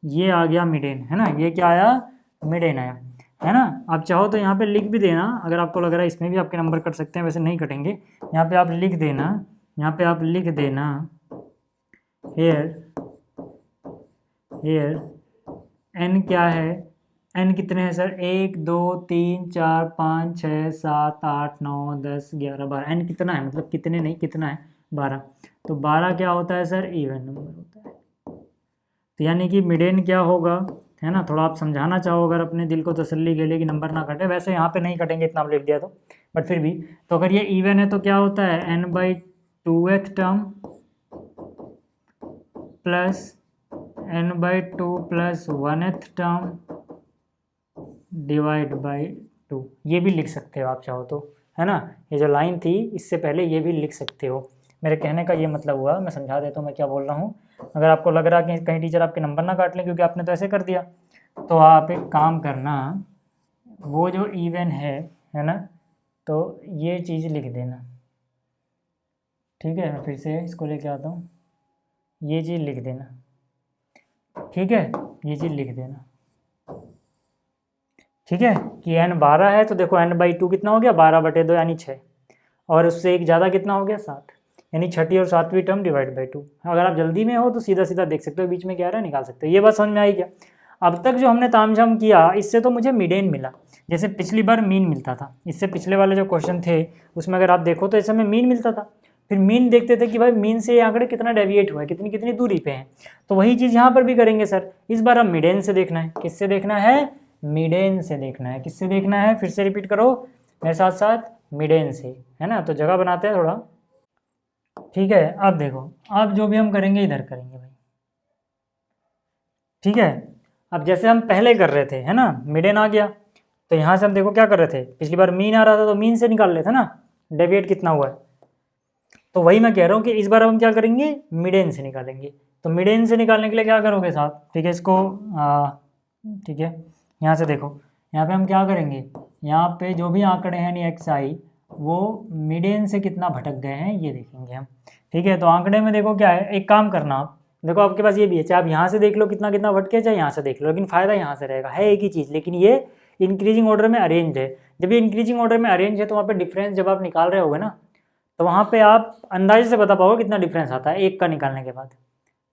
ये आ गया मिडेन, है ना। ये क्या आया, मिडेन आया, है ना। आप चाहो तो यहाँ पे लिख भी देना, अगर आपको लग रहा है इसमें भी आपके नंबर कट सकते हैं, वैसे नहीं कटेंगे, यहाँ पे आप लिख देना, यहाँ पे आप लिख देना हेयर एन क्या है, एन कितने हैं सर, 1 2 3 4 5 6 7 8 9 10 11 12, एन कितना है, मतलब कितने नहीं, कितना है, 12, तो 12 क्या होता है सर, इवन नंबर होता है। तो यानी कि मिडेन क्या होगा, है ना। थोड़ा आप समझाना चाहो अगर अपने दिल को तसल्ली के लिए कि नंबर ना कटे, वैसे यहाँ पे नहीं कटेंगे इतना आप लिख दिया तो, बट फिर भी, तो अगर ये इवन है तो क्या होता है, n/2th term plus n/2 + 1th term divide by 2, ये भी लिख सकते हो आप चाहो तो, है ना। ये जो लाइन थी इससे पहले ये भी लिख सकते हो, मेरे कहने का ये मतलब हुआ, मैं समझा देता हूँ मैं क्या बोल रहा हूँ। अगर आपको लग रहा है कि कहीं टीचर आपके नंबर ना काट लें क्योंकि आपने तो ऐसे कर दिया, तो आप एक काम करना, वो जो इवन है ना, तो ये चीज़ लिख देना, ठीक है। मैं फिर से इसको लेके आता हूँ, ये चीज़ लिख देना, ठीक है, ये चीज़ लिख देना, ठीक है, कि n 12 है तो देखो n/2 कितना हो गया, 12/2 यानी 6, और उससे एक ज़्यादा कितना हो गया, 7, यानी छठी और 7वीं टर्म डिवाइड बाई 2। अगर आप जल्दी में हो तो सीधा सीधा देख सकते हो बीच में क्या आ रहा है, निकाल सकते हो। ये बात समझ में आई क्या। अब तक जो हमने तामझाम किया, इससे तो मुझे मिडेन मिला, जैसे पिछली बार मीन मिलता था, इससे पिछले वाले जो क्वेश्चन थे उसमें अगर आप देखो तो इस समय मीन मिलता था, फिर मीन देखते थे कि भाई मीन से ये आंकड़े कितना डेविएट हुआ है, कितनी कितनी दूरी पे हैं, तो वही चीज़ यहाँ पर भी करेंगे सर। इस बार अब मिडेन से देखना है, किससे देखना है, मिडेन से देखना है, किससे देखना है, फिर से रिपीट करो मेरे साथ साथ, मिडेन से, है ना। तो जगह बनाते हैं थोड़ा, ठीक है। अब देखो, अब जो भी हम करेंगे इधर करेंगे भाई, ठीक है। अब जैसे हम पहले कर रहे थे, है ना, मिडेन आ गया, तो यहाँ से हम देखो क्या कर रहे थे, पिछली बार मीन आ रहा था तो मीन से निकाल लेते ना, डेविएट कितना हुआ है, तो वही मैं कह रहा हूँ कि इस बार हम क्या करेंगे, मिडेन से निकालेंगे। तो मिडेन से निकालने के लिए क्या करोगे साहब, ठीक है, इसको ठीक है, यहाँ से देखो, यहाँ पे हम क्या करेंगे, यहाँ पे जो भी आंकड़े हैं यानी xi, वो मिडेन से कितना भटक गए हैं ये देखेंगे हम, ठीक है। तो आंकड़े में देखो क्या है, एक काम करना आप, देखो आपके पास ये भी है, चाहे आप यहाँ से देख लो कितना कितना भटके, चाहे यहाँ से देख लो, लेकिन फ़ायदा यहाँ से रहेगा, है एक ही चीज़, लेकिन ये इंक्रीजिंग ऑर्डर में अरेंज है। जब ये इंक्रीजिंग ऑर्डर में अरेंज है तो वहाँ पे डिफरेंस जब आप निकाल रहे होगे ना, तो वहाँ पे आप अंदाजे से बता पाओगे कितना डिफरेंस आता है एक का निकालने के बाद,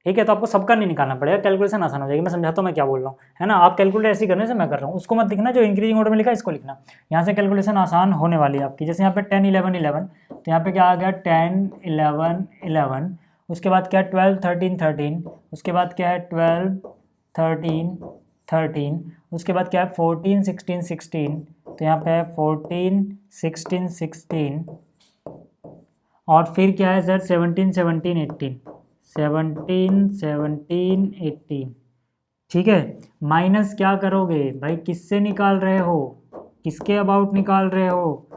ठीक है। तो आपको सबका नहीं निकालना पड़ेगा, कैलकुलेशन आसान हो जाएगी। मैं समझाता हूँ मैं क्या बोल रहा हूँ, है ना। आप कैलकुलेट ऐसे करने से मैं कर रहा हूँ, उसको मत लिखना जो इंक्रीजिंग ऑर्डर में लिखा है, इसको लिखना। यहाँ से कैलकुलेशन आसान होने वाली है आपकी। जैसे यहाँ पे 10 11 11, तो यहाँ पे क्या आ गया 10 11 11, उसके बाद क्या है 12 13 13, उसके बाद क्या है 12 13 13, उसके बाद क्या है 14 16 16, तो यहाँ पे है 14 16 16, और फिर क्या है सर 17 17 18, 17 17 18, ठीक है। माइनस क्या करोगे भाई, किससे निकाल रहे हो, किसके अबाउट निकाल रहे हो,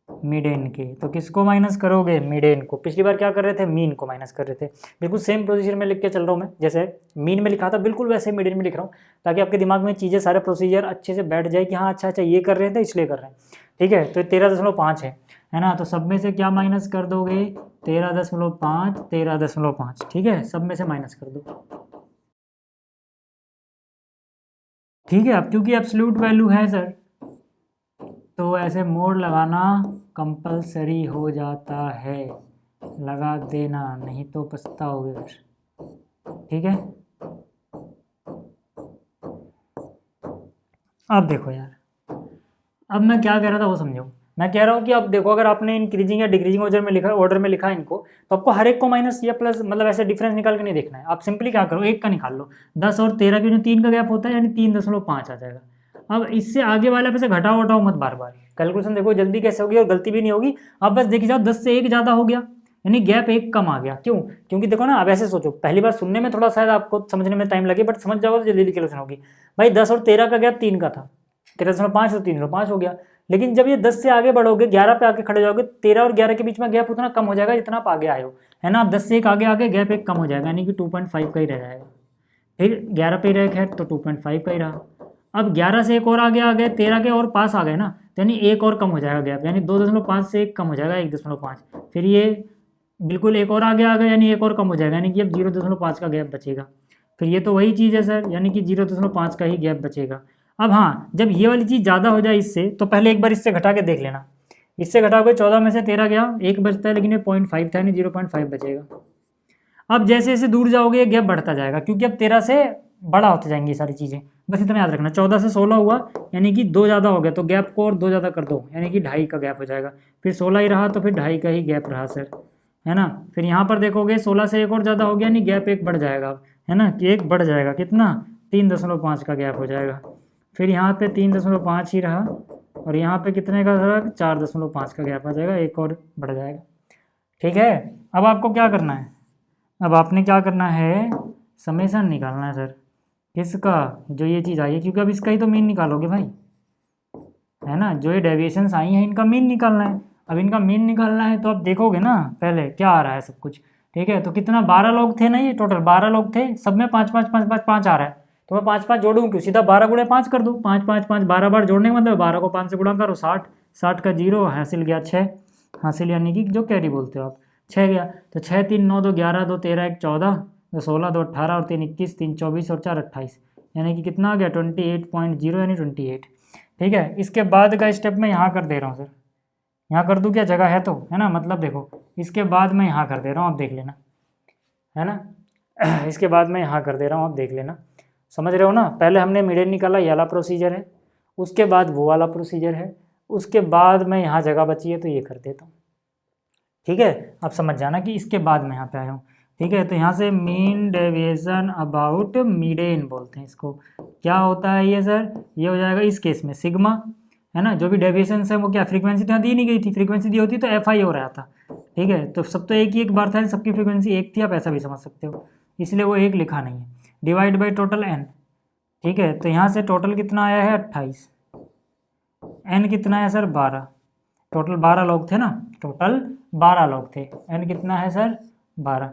मिडेन के, तो किसको माइनस करोगे, मिडेन को। पिछली बार क्या कर रहे थे, मीन को माइनस कर रहे थे। बिल्कुल सेम प्रोसीजर में लिख के चल रहा हूँ मैं, जैसे मीन में लिखा था बिल्कुल वैसे मिडेन में लिख रहा हूँ, ताकि आपके दिमाग में चीज़ें सारे प्रोसीजर अच्छे से बैठ जाए कि हाँ अच्छा अच्छा ये कर रहे थे इसलिए कर रहे हैं, ठीक है। तो 13.5 है ना, तो सब में से क्या माइनस कर दोगे, 13.5 13.5, ठीक है, सब में से माइनस कर दो, ठीक है। अब क्योंकि एब्सोल्यूट वैल्यू है सर, तो ऐसे मोड लगाना कंपलसरी हो जाता है, लगा देना नहीं तो पछताओगे फिर, ठीक है। अब देखो यार, अब मैं क्या कह रहा था वो समझो। मैं कह रहा हूँ कि अब देखो, अगर आपने इंक्रीजिंग या डिक्रीजिंग ऑर्डर में लिखा इनको, तो आपको हर एक को माइनस या प्लस मतलब ऐसे डिफरेंस निकाल के नहीं देखना है। आप सिंपली क्या करो, एक का निकाल लो। 10 और 13 के जो 3 का गैप होता है यानी 3.5 आ जाएगा। अब इससे आगे वाले पे से घटाओ वटाओ मत बार बार, कैलकुलेशन देखो जल्दी कैसे होगी और गलती भी नहीं होगी। अब बस देखिए जाओ 10 से 1 ज़्यादा हो गया यानी गैप 1 कम आ गया। क्यों? क्योंकि देखो ना, अब ऐसे सोचो, पहली बार सुनने में थोड़ा शायद आपको समझने में टाइम लगे, बट समझ जाओगे तो जल्दी कैलकुलेशन होगी। भाई 10 और 13 का गैप 3 का था, 13.5 तो 3.5 हो गया। लेकिन जब ये 10 से आगे बढ़ोगे, 11 पे आके खड़े जाओगे, 13 और 11 के बीच में गैप उतना कम हो जाएगा जितना आप आगे आए हो, है ना। आप 10 से 1 आगे आगे गैप 1 कम हो जाएगा यानी कि 2.5 का ही रह जाएगा। फिर 11 पे ही रह तो 2.5 का ही रहा। अब 11 से 1 और आगे आ गए, 13 के और पास आ गए ना, तो यानी 1 और कम हो जाएगा गैप, यानी 2.5 से 1 कम हो जाएगा 1.5। फिर ये बिल्कुल 1 और आगे आ गए यानी 1 और कम हो जाएगा, यानी कि अब 0.5 का गैप बचेगा। फिर ये तो वही चीज़ है सर, यानी कि 0.5 का ही गैप बचेगा। अब हाँ, जब ये वाली चीज़ ज़्यादा हो जाए इससे, तो पहले एक बार इससे घटा के देख लेना। इससे घटाओगे 14 में से 13 गया, 1 बचता है, लेकिन ये 0.5 था यानी 0.5 बचेगा। अब जैसे जैसे दूर जाओगे गैप बढ़ता जाएगा, क्योंकि अब 13 से बड़ा होते जाएंगी ये सारी चीज़ें। बस इतना याद रखना, 14 से 16 हुआ यानी कि 2 ज़्यादा हो गया, तो गैप को और 2 ज़्यादा कर दो यानी कि 2.5 का गैप हो जाएगा। फिर 16 ही रहा तो फिर 2.5 का ही गैप रहा सर, है ना। फिर यहाँ पर देखोगे 16 से 1 और ज़्यादा हो गया यानी गैप 1 बढ़ जाएगा, है ना, कि 1 बढ़ जाएगा, कितना, 3.5 का गैप हो जाएगा। फिर यहाँ पे 3.5 ही रहा, और यहाँ पे कितने का था, 4.5 का गैप आ जाएगा, 1 और बढ़ जाएगा। ठीक है, अब आपको क्या करना है, अब आपने क्या करना है, समेसन निकालना है सर किसका, जो ये चीज़ आई है, क्योंकि अब इसका ही तो मीन निकालोगे भाई, है ना। जो ये डेविएशंस आई हैं इनका मीन निकालना है। अब इनका मीन निकालना है तो अब देखोगे ना पहले क्या आ रहा है सब कुछ। ठीक है, तो कितना, 12 लोग थे ना, ये टोटल 12 लोग थे, सब में 5 आ रहा है, तो मैं 5 जोड़ूँ क्यों, सीधा 12 गुणे 5 कर दूँ, 5 12 बार जोड़ने का मतलब 12 को 5 से गुणा करो, 60 का 0 हासिल गया 6, हासिल यानी कि जो कैरी बोलते हो आप, 6 गया। तो 6 3 9 2 11 2 13 1 14 2 16 2 18 और 3 21 3 24 और 4 28, यानी कि कितना आ गया 28.0 यानी 28। ठीक है, इसके बाद का स्टेप मैं यहाँ कर दे रहा हूँ सर, यहाँ कर दूँ क्या, जगह है तो, है ना, मतलब देखो इसके बाद मैं यहाँ कर दे रहा हूँ, आप देख लेना, है ना। इसके बाद मैं यहाँ कर दे रहा हूँ, आप देख लेना, समझ रहे हो ना। पहले हमने मीडियन निकाला, ये वाला प्रोसीजर है, उसके बाद वो वाला प्रोसीजर है, उसके बाद मैं यहाँ जगह बची है तो ये कर देता हूँ। ठीक है, आप समझ जाना कि इसके बाद मैं यहाँ पे आया हूँ। ठीक है, तो यहाँ से मीन डेविएशन अबाउट मीडियन बोलते हैं इसको। क्या होता है ये सर, ये हो जाएगा इस केस में सिग्मा, है ना। जो भी डेविएशन है वो क्या, फ्रीक्वेंसी तो यहाँ दी नहीं गई थी, फ्रीक्वेंसी दी होती तो FI हो रहा था। ठीक है, तो सब तो एक ही एक बार था, सबकी फ्रीक्वेंसी एक थी, आप ऐसा भी समझ सकते हो, इसलिए वो एक लिखा नहीं है। Divide by total n। ठीक है, तो यहाँ से टोटल कितना आया है 28, n कितना है सर 12, टोटल 12 लोग थे ना, टोटल 12 लोग थे, n कितना है सर 12।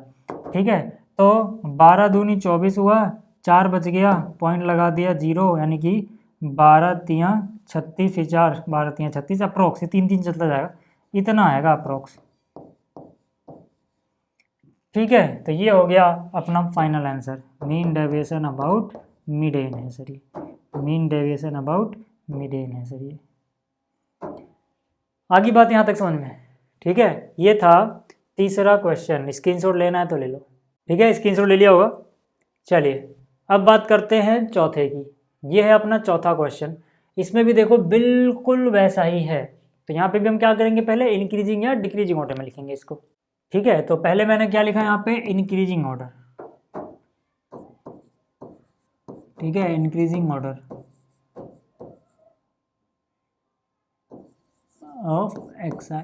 ठीक है, तो 12 दूनी 24 हुआ, 4 बच गया, पॉइंट लगा दिया 0, यानी कि 12 तियाँ 36, फिर 4 12 तियाँ 36, अप्रोक्स 3 3 चलता जाएगा, इतना आएगा अप्रोक्स। ठीक है, तो ये हो गया अपना final answer, mean deviation about median है सर, ये मीन डेविएशन अबाउट मीडियन है सर ये। आगे बात यहाँ तक समझ में। ठीक है, ये था तीसरा क्वेश्चन, स्क्रीनशॉट लेना है तो ले लो। ठीक है, स्क्रीनशॉट ले लिया होगा। चलिए अब बात करते हैं चौथे की। ये है अपना चौथा क्वेश्चन, इसमें भी देखो बिल्कुल वैसा ही है। तो यहाँ पे भी हम क्या करेंगे, पहले इंक्रीजिंग या डिक्रीजिंग ऑर्डर में लिखेंगे इसको। ठीक है, तो पहले मैंने क्या लिखा है यहाँ पे, इंक्रीजिंग ऑर्डर। ठीक है, इंक्रीजिंग ऑर्डर ऑफ xi।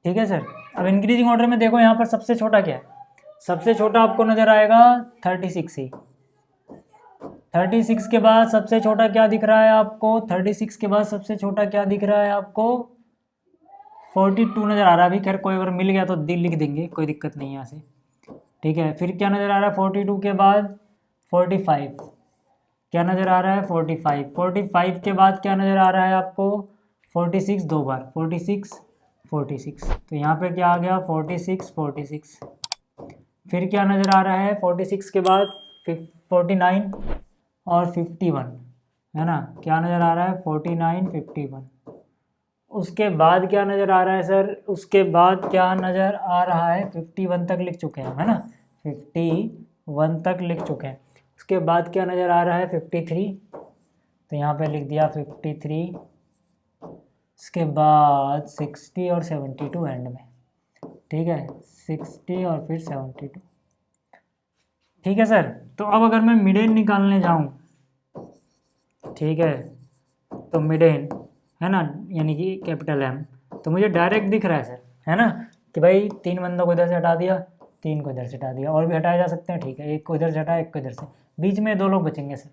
ठीक है सर, अब इंक्रीजिंग ऑर्डर में देखो यहाँ पर सबसे छोटा क्या है, सबसे छोटा आपको नजर आएगा 36 ही। 36 के बाद सबसे छोटा क्या दिख रहा है आपको, 36 के बाद सबसे छोटा क्या दिख रहा है आपको, 42 नज़र आ रहा है। अभी खैर कोई अगर मिल गया तो दिल लिख देंगे, कोई दिक्कत नहीं है यहाँ से। ठीक है, फिर क्या नज़र आ रहा है 42 के बाद 45, क्या नज़र आ रहा है 45, 45 के बाद क्या नज़र आ रहा है आपको 46, 2 बार 46 46, तो यहाँ पे क्या आ गया 46 46। फिर क्या नज़र आ रहा है 46 के बाद 49 और 51, है ना, क्या नज़र आ रहा है 49 51। उसके बाद क्या नज़र आ रहा है सर, उसके बाद क्या नज़र आ रहा है 51 तक लिख चुके हैं, है ना, 51 तक लिख चुके हैं। उसके बाद क्या नज़र आ रहा है 53, तो यहाँ पे लिख दिया 53। उसके बाद 60 और 72 एंड में, ठीक है, 60 और फिर 72, ठीक है सर। तो अब अगर मैं मिडेन निकालने जाऊँ, ठीक है, तो मिडेन है ना, यानी कि कैपिटल M, तो मुझे डायरेक्ट दिख रहा है सर, है ना, कि भाई 3 बंदों को इधर से हटा दिया, 3 को इधर से हटा दिया, और भी हटाए जा सकते हैं, ठीक है, एक को इधर से हटाया, एक को इधर से, बीच में 2 लोग बचेंगे सर,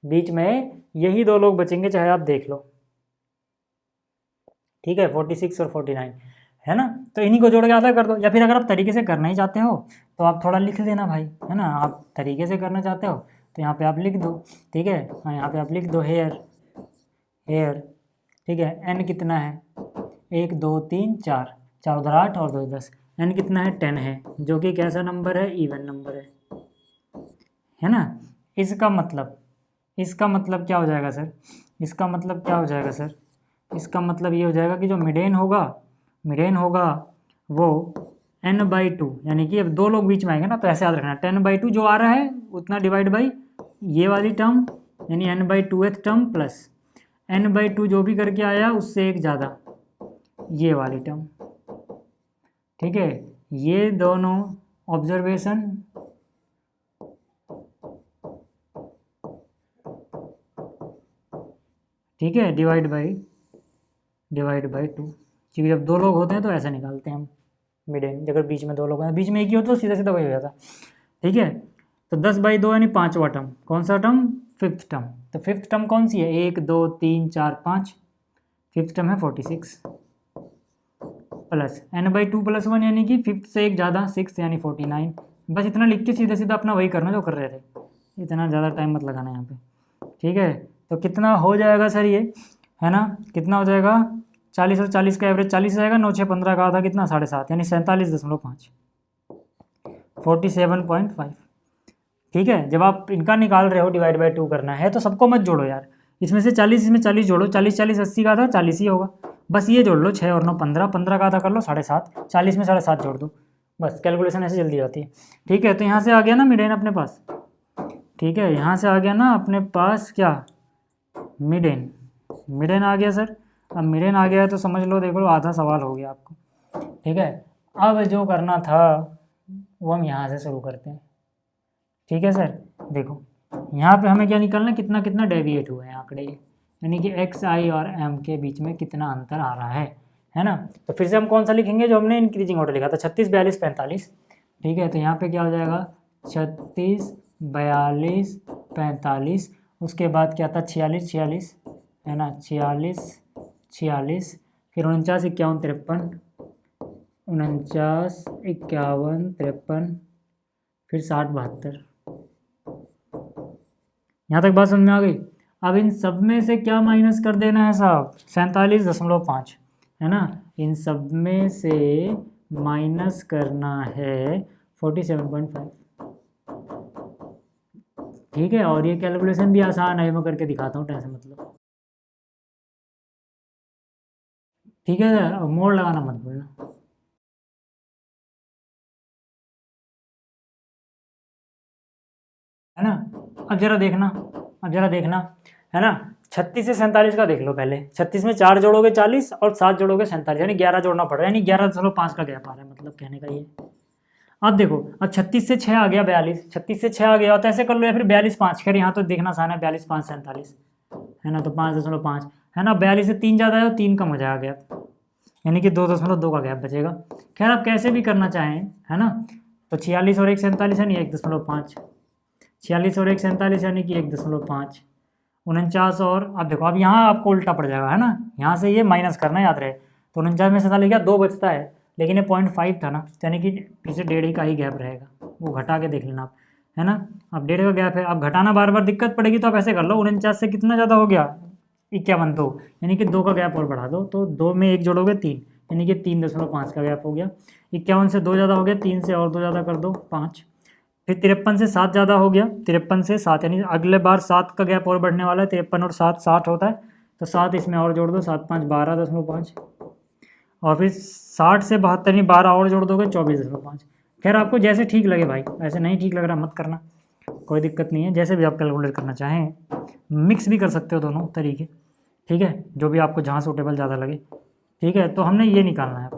बीच में यही 2 लोग बचेंगे, चाहे आप देख लो, ठीक है, 46 और 49, है ना। तो इन्हीं को जोड़ के आधा कर दो, या फिर अगर आप तरीके से करना ही चाहते हो तो आप थोड़ा लिख देना भाई, है ना, आप तरीके से करना चाहते हो तो यहाँ पे आप लिख दो, ठीक है, हाँ यहाँ पे आप लिख दो हेयर, ठीक है, n कितना है 1 2 3 4, 4 उधर 8 और 2 10, n कितना है 10 है, जो कि कैसा नंबर है, इवन नंबर है ना। इसका मतलब क्या हो जाएगा सर, इसका मतलब क्या हो जाएगा सर, इसका मतलब ये हो जाएगा कि जो मिडेन होगा वो n/2, यानी कि अब 2 लोग बीच में आएंगे ना, तो ऐसे याद रखना 10/2 जो आ रहा है उतना डिवाइड बाई ये वाली टर्म, यानी n/2th टर्म प्लस n/2 जो भी करके आया उससे एक ज़्यादा ये वाली टर्म, ठीक है, ये दोनों ऑब्जर्वेशन ठीक है, डिवाइड बाई 2, क्योंकि जब 2 लोग होते हैं तो ऐसे निकालते हैं हम मिडेन, अगर बीच में 2 लोग हैं, बीच में एक ही हो तो सीधा सीधा वही हो जाता, ठीक है। तो 10/2 यानी 5वां टर्म, कौन सा टर्म, 5th टर्म, तो 5th टर्म कौन सी है, 1 2 3 4 5, 5th टर्म है 46 प्लस n/2 + 1 यानी कि 5th से एक ज़्यादा 6 यानी 49। बस इतना लिख के सीधा सीधा अपना वही करना जो कर रहे थे, इतना ज़्यादा टाइम मत लगाना यहाँ पे, ठीक है। तो कितना हो जाएगा सर ये, है ना, कितना हो जाएगा 40 और 40 का एवरेज 40 जाएगा, 9 6 15 का आधा कितना 7.5 यानी 47.5, 47.5, ठीक है। जब आप इनका निकाल रहे हो डिवाइड बाई 2 करना है तो सबको मत जोड़ो यार, इसमें से 40 इसमें 40 जोड़ो, 40 40 80 का आधा 40 ही होगा, बस ये जोड़ लो 6 और 9 15, 15 का आधा कर लो 7.5, 40 में 7.5 जोड़ दो, बस कैलकुलेशन ऐसे जल्दी आती है, ठीक है। तो यहाँ से आ गया ना मिडेन अपने पास, ठीक है, यहाँ से आ गया ना अपने पास क्या, मिडेन आ गया सर। अब मिडेन आ गया है तो समझ लो, देख लो आधा सवाल हो गया आपको, ठीक है। अब जो करना था वो हम यहाँ से शुरू करते हैं, ठीक है सर। देखो यहाँ पे हमें क्या निकालना है, कितना कितना डेविएट हुए हैं आंकड़े, यानी कि एक्स आई और एम के बीच में कितना अंतर आ रहा है ना। तो फिर से हम कौन सा लिखेंगे जो हमने इंक्रीजिंग ऑर्डर लिखा था, 36 42 45, ठीक है। तो यहाँ पे क्या हो जाएगा 36 42 45, उसके बाद क्या था 46 46, है ना, 46 46, फिर 49 51 53, 49 51 53, फिर 60 72। यहाँ तक बात समझ में आ गई। अब इन सब में से क्या माइनस कर देना है साहब, 47.5, है ना, इन सब में से माइनस करना है 47.5, ठीक है। और ये कैलकुलेशन भी आसान है, मैं करके दिखाता हूँ, टेंशन मतलब, ठीक है। मोड़ लगाना मत भूलना, है ना। अब जरा देखना, है ना, 36 से 47 का देख लो पहले, 36 में 4 जोड़ोगे 40 और 7 जोड़ोगे 47, यानी 11 जोड़ना पड़ रहा है, यानी 11.5 का गैप आ रहा है, मतलब कहने का ये। अब देखो, अब 36 से 6 आ गया 42, 36 से 6 आ गया तो ऐसे कर लो, या फिर 42 5, खैर यहाँ तो देखना आसान है, 42 5 47, है ना, तो 5.5, है ना, 42 से 3 ज़्यादा है तो 3 कम हो जाएगा गैप, यानी कि 2.2 का गैप बचेगा। खैर आप कैसे भी करना चाहें, है ना, तो 46 और 1 47 यानी 1.5, 46 और 1 47 यानी कि 1.5, 49 और, अब देखो अब यहाँ आपको उल्टा पड़ जाएगा, है ना, यहाँ से ये माइनस करना याद रहे, तो 49 में 47 क्या 2 बचता है, लेकिन ये 0.5 था ना, यानी कि पीछे 1.5 का ही गैप रहेगा, वो घटा के देख लेना आप, है ना। अब 1.5 का गैप है, अब घटाना बार बार दिक्कत पड़ेगी, तो आप ऐसे कर लो, 49 से कितना ज़्यादा हो गया 51, 2, यानी कि 2 का गैप और बढ़ा दो, तो 2 में 1 जोड़ोगे 3, यानी कि 3.5 का गैप हो गया। 51 से 2 ज़्यादा हो गया, 3 से और 2 ज़्यादा कर दो 5, फिर 53 से 7 ज़्यादा हो गया, 53 से 7, यानी अगले बार 7 का गैप और बढ़ने वाला है, 53 और 7 60 होता है, तो 7 इसमें और जोड़ दो, 7 5 12.5, और फिर 60 से 72 यानी 12 और जोड़ दोगे 24.5, खैर आपको जैसे ठीक लगे भाई, ऐसे नहीं ठीक लग रहा मत करना, कोई दिक्कत नहीं है, जैसे भी आप कैलकुलेट करना चाहें, मिक्स भी कर सकते हो दोनों तरीके, ठीक है, जो भी आपको जहाँ सूटेबल ज़्यादा लगे, ठीक है। तो हमने ये निकालना है,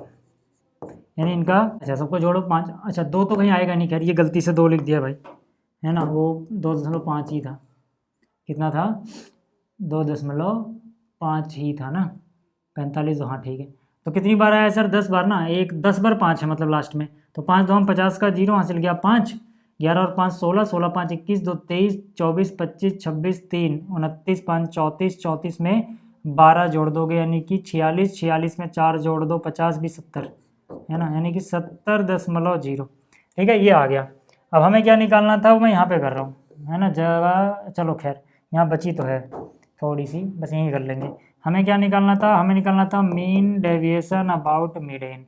यानी इनका अच्छा सबको जोड़ो 5, अच्छा 2 तो कहीं आएगा नहीं, खैर ये गलती से 2 लिख दिया भाई, है ना, वो 2.5 ही था, कितना था 2.5 ही था ना, 45, तो हाँ ठीक है। तो कितनी बार आया सर, 10 बार ना, 10 बार 5 है मतलब लास्ट में, तो 5 2 हम 50 का 0 हासिल किया, 5 11 और 5 16, 16 5 21, 2 23, 24 25 26 3 29 5 34, 34 में 12 जोड़ दोगे यानी कि 46, 46 में 4 जोड़ दो 50 भी 70, है ना, यानी कि 70.0, ठीक है, ये आ गया। अब हमें क्या निकालना था वो मैं यहाँ पे कर रहा हूँ, है ना, जगह चलो खैर यहाँ बची तो है थोड़ी सी, बस यहीं कर लेंगे। हमें क्या निकालना था, हमें निकालना था मीन डेविएशन अबाउट मीडियन।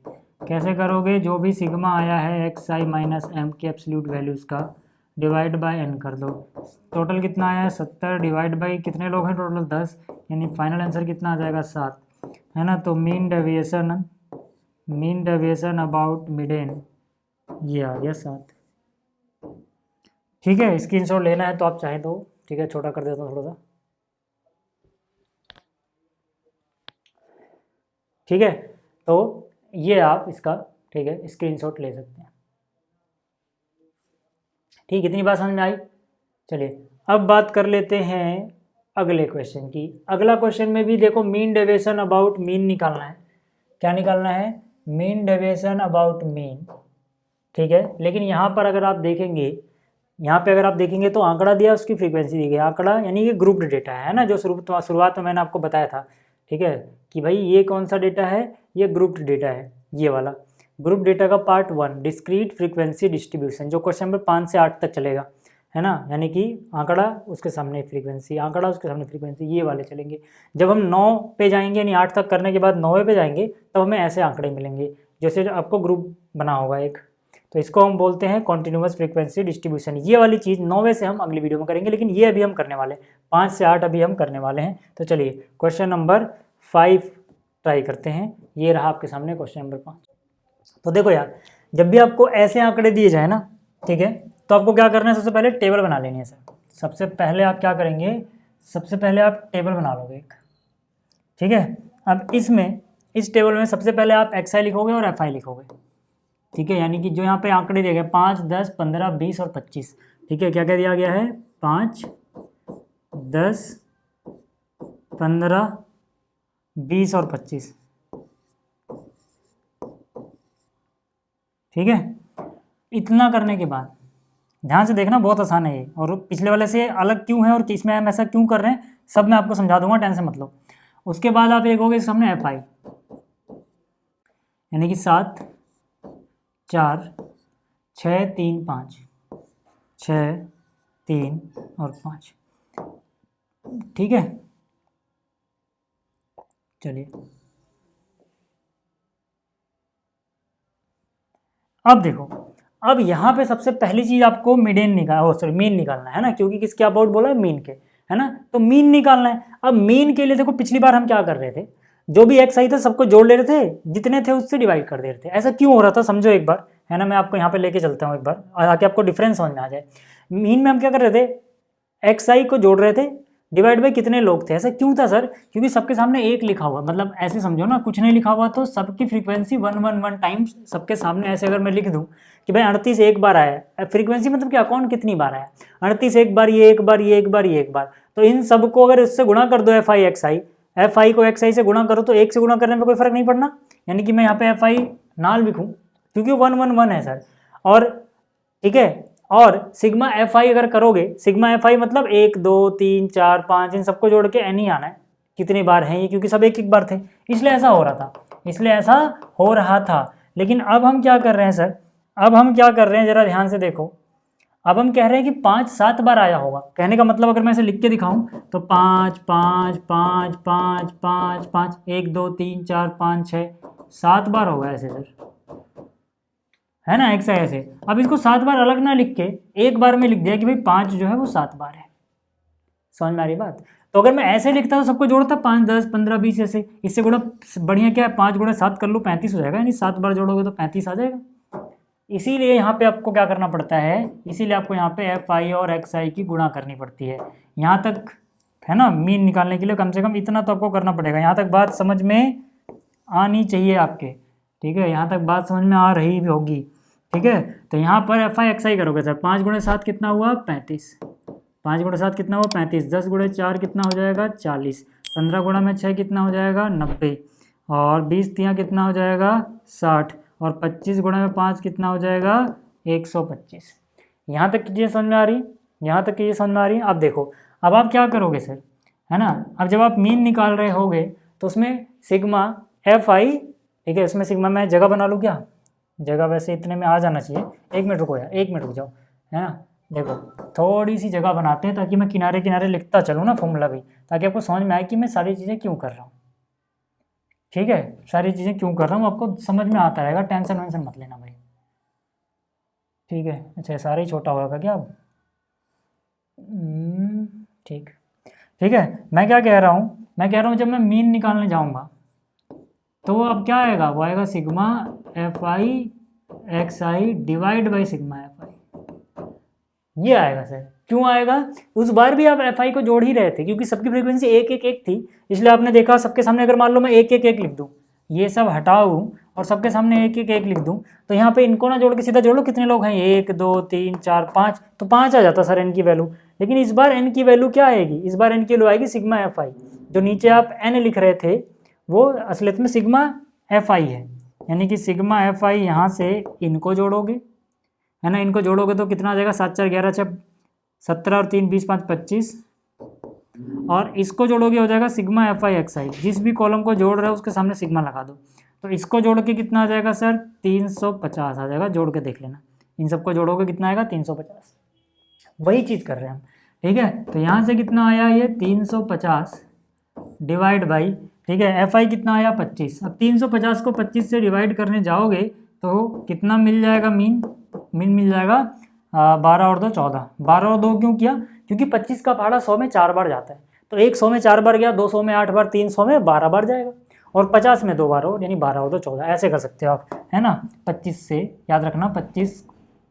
कैसे करोगे, जो भी सिग्मा आया है एक्स आई माइनस एम के एब्सोल्यूट वैल्यूज़ का डिवाइड बाय एन कर दो। टोटल कितना आया 70 डिवाइड बाई कितने लोग हैं टोटल 10, यानी फाइनल आंसर कितना आ जाएगा 7, है ना। तो मीन डेविएशन अबाउट मीडियन ये आ गया 7, ठीक है। स्क्रीनशॉट लेना है तो आप चाहें तो, ठीक है, छोटा कर देता हूँ थोड़ा सा, ठीक है। तो ये आप इसका, ठीक है, स्क्रीनशॉट ले सकते हैं, ठीक, इतनी बात समझ में आई। चलिए अब बात कर लेते हैं अगले क्वेश्चन की। अगला क्वेश्चन में भी देखो मीन डेविएशन अबाउट मीन निकालना है। क्या निकालना है, मीन डेविएशन अबाउट मीन, ठीक है। लेकिन यहाँ पर अगर आप देखेंगे, यहाँ पे अगर आप देखेंगे तो आंकड़ा दिया, उसकी फ्रीक्वेंसी दी गई, आंकड़ा यानी ये ग्रुप्ड डेटा है ना, जो शुरुआत में मैंने आपको बताया था, ठीक है, कि भाई ये कौन सा डेटा है, ये ग्रुप्ड डेटा है, ये वाला ग्रुप डेटा का पार्ट 1 डिस्क्रीट फ्रीक्वेंसी डिस्ट्रीब्यूशन, जो क्वेश्चन नंबर 5 से 8 तक चलेगा, है ना, यानी कि आंकड़ा उसके सामने फ्रीक्वेंसी, आंकड़ा उसके सामने फ्रीक्वेंसी, ये वाले चलेंगे। जब हम 9 पे जाएंगे यानी 8 तक करने के बाद 9वें पे जाएंगे तब हमें ऐसे आंकड़े मिलेंगे, जैसे आपको ग्रुप बना होगा एक, तो इसको हम बोलते हैं कॉन्टिन्यूस फ्रीक्वेंसी डिस्ट्रीब्यूशन। ये वाली चीज़ 9वें से हम अगली वीडियो में करेंगे, लेकिन ये अभी हम करने वाले 5 से 8 अभी हम करने वाले हैं। तो चलिए क्वेश्चन नंबर 5 ट्राई करते हैं। ये रहा आपके सामने क्वेश्चन नंबर 5। तो देखो यार, जब भी आपको ऐसे आंकड़े दिए जाए ना, ठीक है, तो आपको क्या करना है, सबसे पहले टेबल बना लेनी है सर। सबसे पहले आप क्या करेंगे, सबसे पहले आप टेबल बना लोगे एक, ठीक है। अब इसमें, इस टेबल में सबसे पहले आप एक्स आई लिखोगे और एफ आई लिखोगे, ठीक है, यानी कि जो यहाँ पे आंकड़े दिए गए 5 10 15 20 और 25, ठीक है। क्या क्या दिया गया है, 5 10 15 20 और 25, ठीक है। इतना करने के बाद ध्यान से देखना, बहुत आसान है ये, और पिछले वाले से अलग क्यों है और इसमें हम ऐसा क्यों कर रहे हैं सब मैं आपको समझा दूंगा, टेंशन मत लो। उसके बाद आप लिखोगे सामने एफ आई, यानी कि 7 4 6 3 5, 6 3 और 5, ठीक है। चलिए अब देखो, अब यहाँ पे सबसे पहली चीज आपको मीडियन मीन निकालना है ना, क्योंकि किसके अबाउट बोला है, मीन के, है ना, तो मीन निकालना है। अब मीन के लिए देखो, पिछली बार हम क्या कर रहे थे, जो भी एक्स आई था सबको जोड़ ले रहे थे, जितने थे उससे डिवाइड कर दे रहे थे। ऐसा क्यों हो रहा था समझो एक बार, है ना, मैं आपको यहाँ पे लेके चलता हूँ एक बार, ताकि आपको डिफरेंस समझ में आ जाए। मीन में हम क्या कर रहे थे, एक्स आई को जोड़ रहे थे, डिवाइड बाई कितने लोग थे। ऐसा क्यों था सर, क्योंकि सबके सामने एक लिखा हुआ, मतलब ऐसे समझो ना, कुछ नहीं लिखा हुआ तो सबकी फ्रीक्वेंसी 111 टाइम्स सबके सामने ऐसे अगर मैं लिख दूं कि भाई 38 एक बार आया, फ्रीक्वेंसी मतलब क्या, कौन कितनी बार आया, 38 एक बार, ये एक बार, ये एक बार, ये एक बार, तो इन सबको अगर इससे गुणा कर दो F i x I, F I को एक्स आई से गुणा करो तो एक से गुणा करने में कोई फर्क नहीं पड़ना, यानी कि मैं यहाँ पे एफ आई ना लिखूँ क्योंकि 111 है सर, और ठीक है। और सिग्मा एफ आई अगर करोगे, सिग्मा एफ आई मतलब 1 2 3 4 5 इन सबको जोड़ के एन ही आना है, कितनी बार हैं ये, क्योंकि सब एक एक बार थे, इसलिए ऐसा हो रहा था, इसलिए ऐसा हो रहा था। लेकिन अब हम क्या कर रहे हैं सर, अब हम क्या कर रहे हैं जरा ध्यान से देखो, अब हम कह रहे हैं कि 5 7 बार आया होगा। कहने का मतलब अगर मैं इसे लिख के दिखाऊं तो 5 5 5 5 5 5 1 2 3 4 5 6 7 बार होगा ऐसे सर, है ना, एक्स ऐसे। अब इसको 7 बार अलग ना लिख के एक बार में लिख दिया कि भाई 5 जो है वो 7 बार है। समझ में आ रही बात। तो अगर मैं ऐसे लिखता तो सबको जोड़ता 5 10 15 20 ऐसे, इससे गुणा बढ़िया क्या है, 5 गुणा 7 कर लो 35 हो जाएगा, यानी 7 बार जोड़ोगे तो 35 आ जाएगा। इसीलिए यहाँ पे आपको क्या करना पड़ता है, इसीलिए आपको यहाँ पे एफ आई और एक्स आई की गुणा करनी पड़ती है। यहाँ तक है ना, मीन निकालने के लिए कम से कम इतना तो आपको करना पड़ेगा। यहाँ तक बात समझ में आनी चाहिए आपके, ठीक है, यहाँ तक बात समझ में आ रही भी होगी, ठीक है। तो यहाँ पर एफ आई एक्स आई करोगे सर, 5 गुणे 7 कितना हुआ 35, 5 गुणे 7 कितना हुआ 35, 10 गुणे 4 कितना हो जाएगा 40, 15 गुणा में 6 कितना हो जाएगा 90, और 20 तियाँ कितना हो जाएगा 60, और 25 गुणा में 5 कितना हो जाएगा 125। यहाँ तक की चीज़ समझ में आ रही, यहाँ तक की चीज़ समझ में आ रही। अब देखो, अब आप क्या करोगे सर, है ना, अब जब आप मीन निकाल रहे होगे तो उसमें सिग्मा एफ आई, ठीक है, इसमें सिग्मा मैं जगह बना लूँ क्या, जगह वैसे इतने में आ जाना चाहिए। 1 मिनट रुको यार, 1 मिनट रुक जाओ, है ना। देखो थोड़ी सी जगह बनाते हैं ताकि मैं किनारे किनारे लिखता चलूँ ना फॉर्मूला भी, ताकि आपको समझ में आए कि मैं सारी चीज़ें क्यों कर रहा हूँ, ठीक है, सारी चीज़ें क्यों कर रहा हूँ आपको समझ में आता रहेगा, टेंशन वेंशन मत लेना भाई, ठीक है। अच्छा सारा ही छोटा होगा क्या अब, ठीक, ठीक है। मैं क्या कह रहा हूँ, मैं कह रहा हूँ जब मैं मीन निकालने जाऊँगा तो अब क्या आएगा, वो आएगा sigma F i x i divide by sigma F I, ये आएगा सर। क्यों आएगा, उस बार भी आप एफ आई को जोड़ ही रहे थे क्योंकि सबकी फ्रीक्वेंसी 1 थी, इसलिए आपने देखा सबके सामने अगर मान लो मैं 1 लिख दूँ, ये सब हटाऊँ और सबके सामने 1 लिख दूँ, तो यहाँ पे इनको ना जोड़ के सीधा जोड़ लो, कितने लोग हैं 1 2 3 4 5, तो 5 आ जाता सर एन की वैल्यू। लेकिन इस बार एन की वैल्यू क्या आएगी, इस बार एन की वैल्यू आएगी सिग्मा एफ आई, जो नीचे आप एन लिख रहे थे वो असलियत में सिग्मा एफ आई है, यानी कि सिग्मा एफ आई यहाँ से इनको जोड़ोगे, है ना, इनको जोड़ोगे तो कितना आ जाएगा 7 4 11 6 17 और 3 20 5 25, और इसको जोड़ोगे हो जाएगा सिग्मा एफ आई एक्स आई, जिस भी कॉलम को जोड़ रहे हो उसके सामने सिग्मा लगा दो, तो इसको जोड़ के कितना आ जाएगा सर 350 आ जाएगा, जोड़ के देख लेना, इन सबको जोड़ोगे कितना आएगा 350, वही चीज़ कर रहे हैं हम, ठीक है। तो यहाँ से कितना आया ये 350 डिवाइड बाई, ठीक है, एफ आई कितना आया 25, अब 350 को 25 से डिवाइड करने जाओगे तो कितना मिल जाएगा मीन, मीन मिल जाएगा 12 और 2 14, 12 और 2 क्यों किया, क्योंकि 25 का पहाड़ा 100 में 4 बार जाता है, तो एक 100 में 4 बार गया, 200 में 8 बार, 300 में 12 बार जाएगा, और 50 में 2 बार हो, यानी 12 और 2 14, ऐसे कर सकते हो आप, है ना। 25 से याद रखना, 25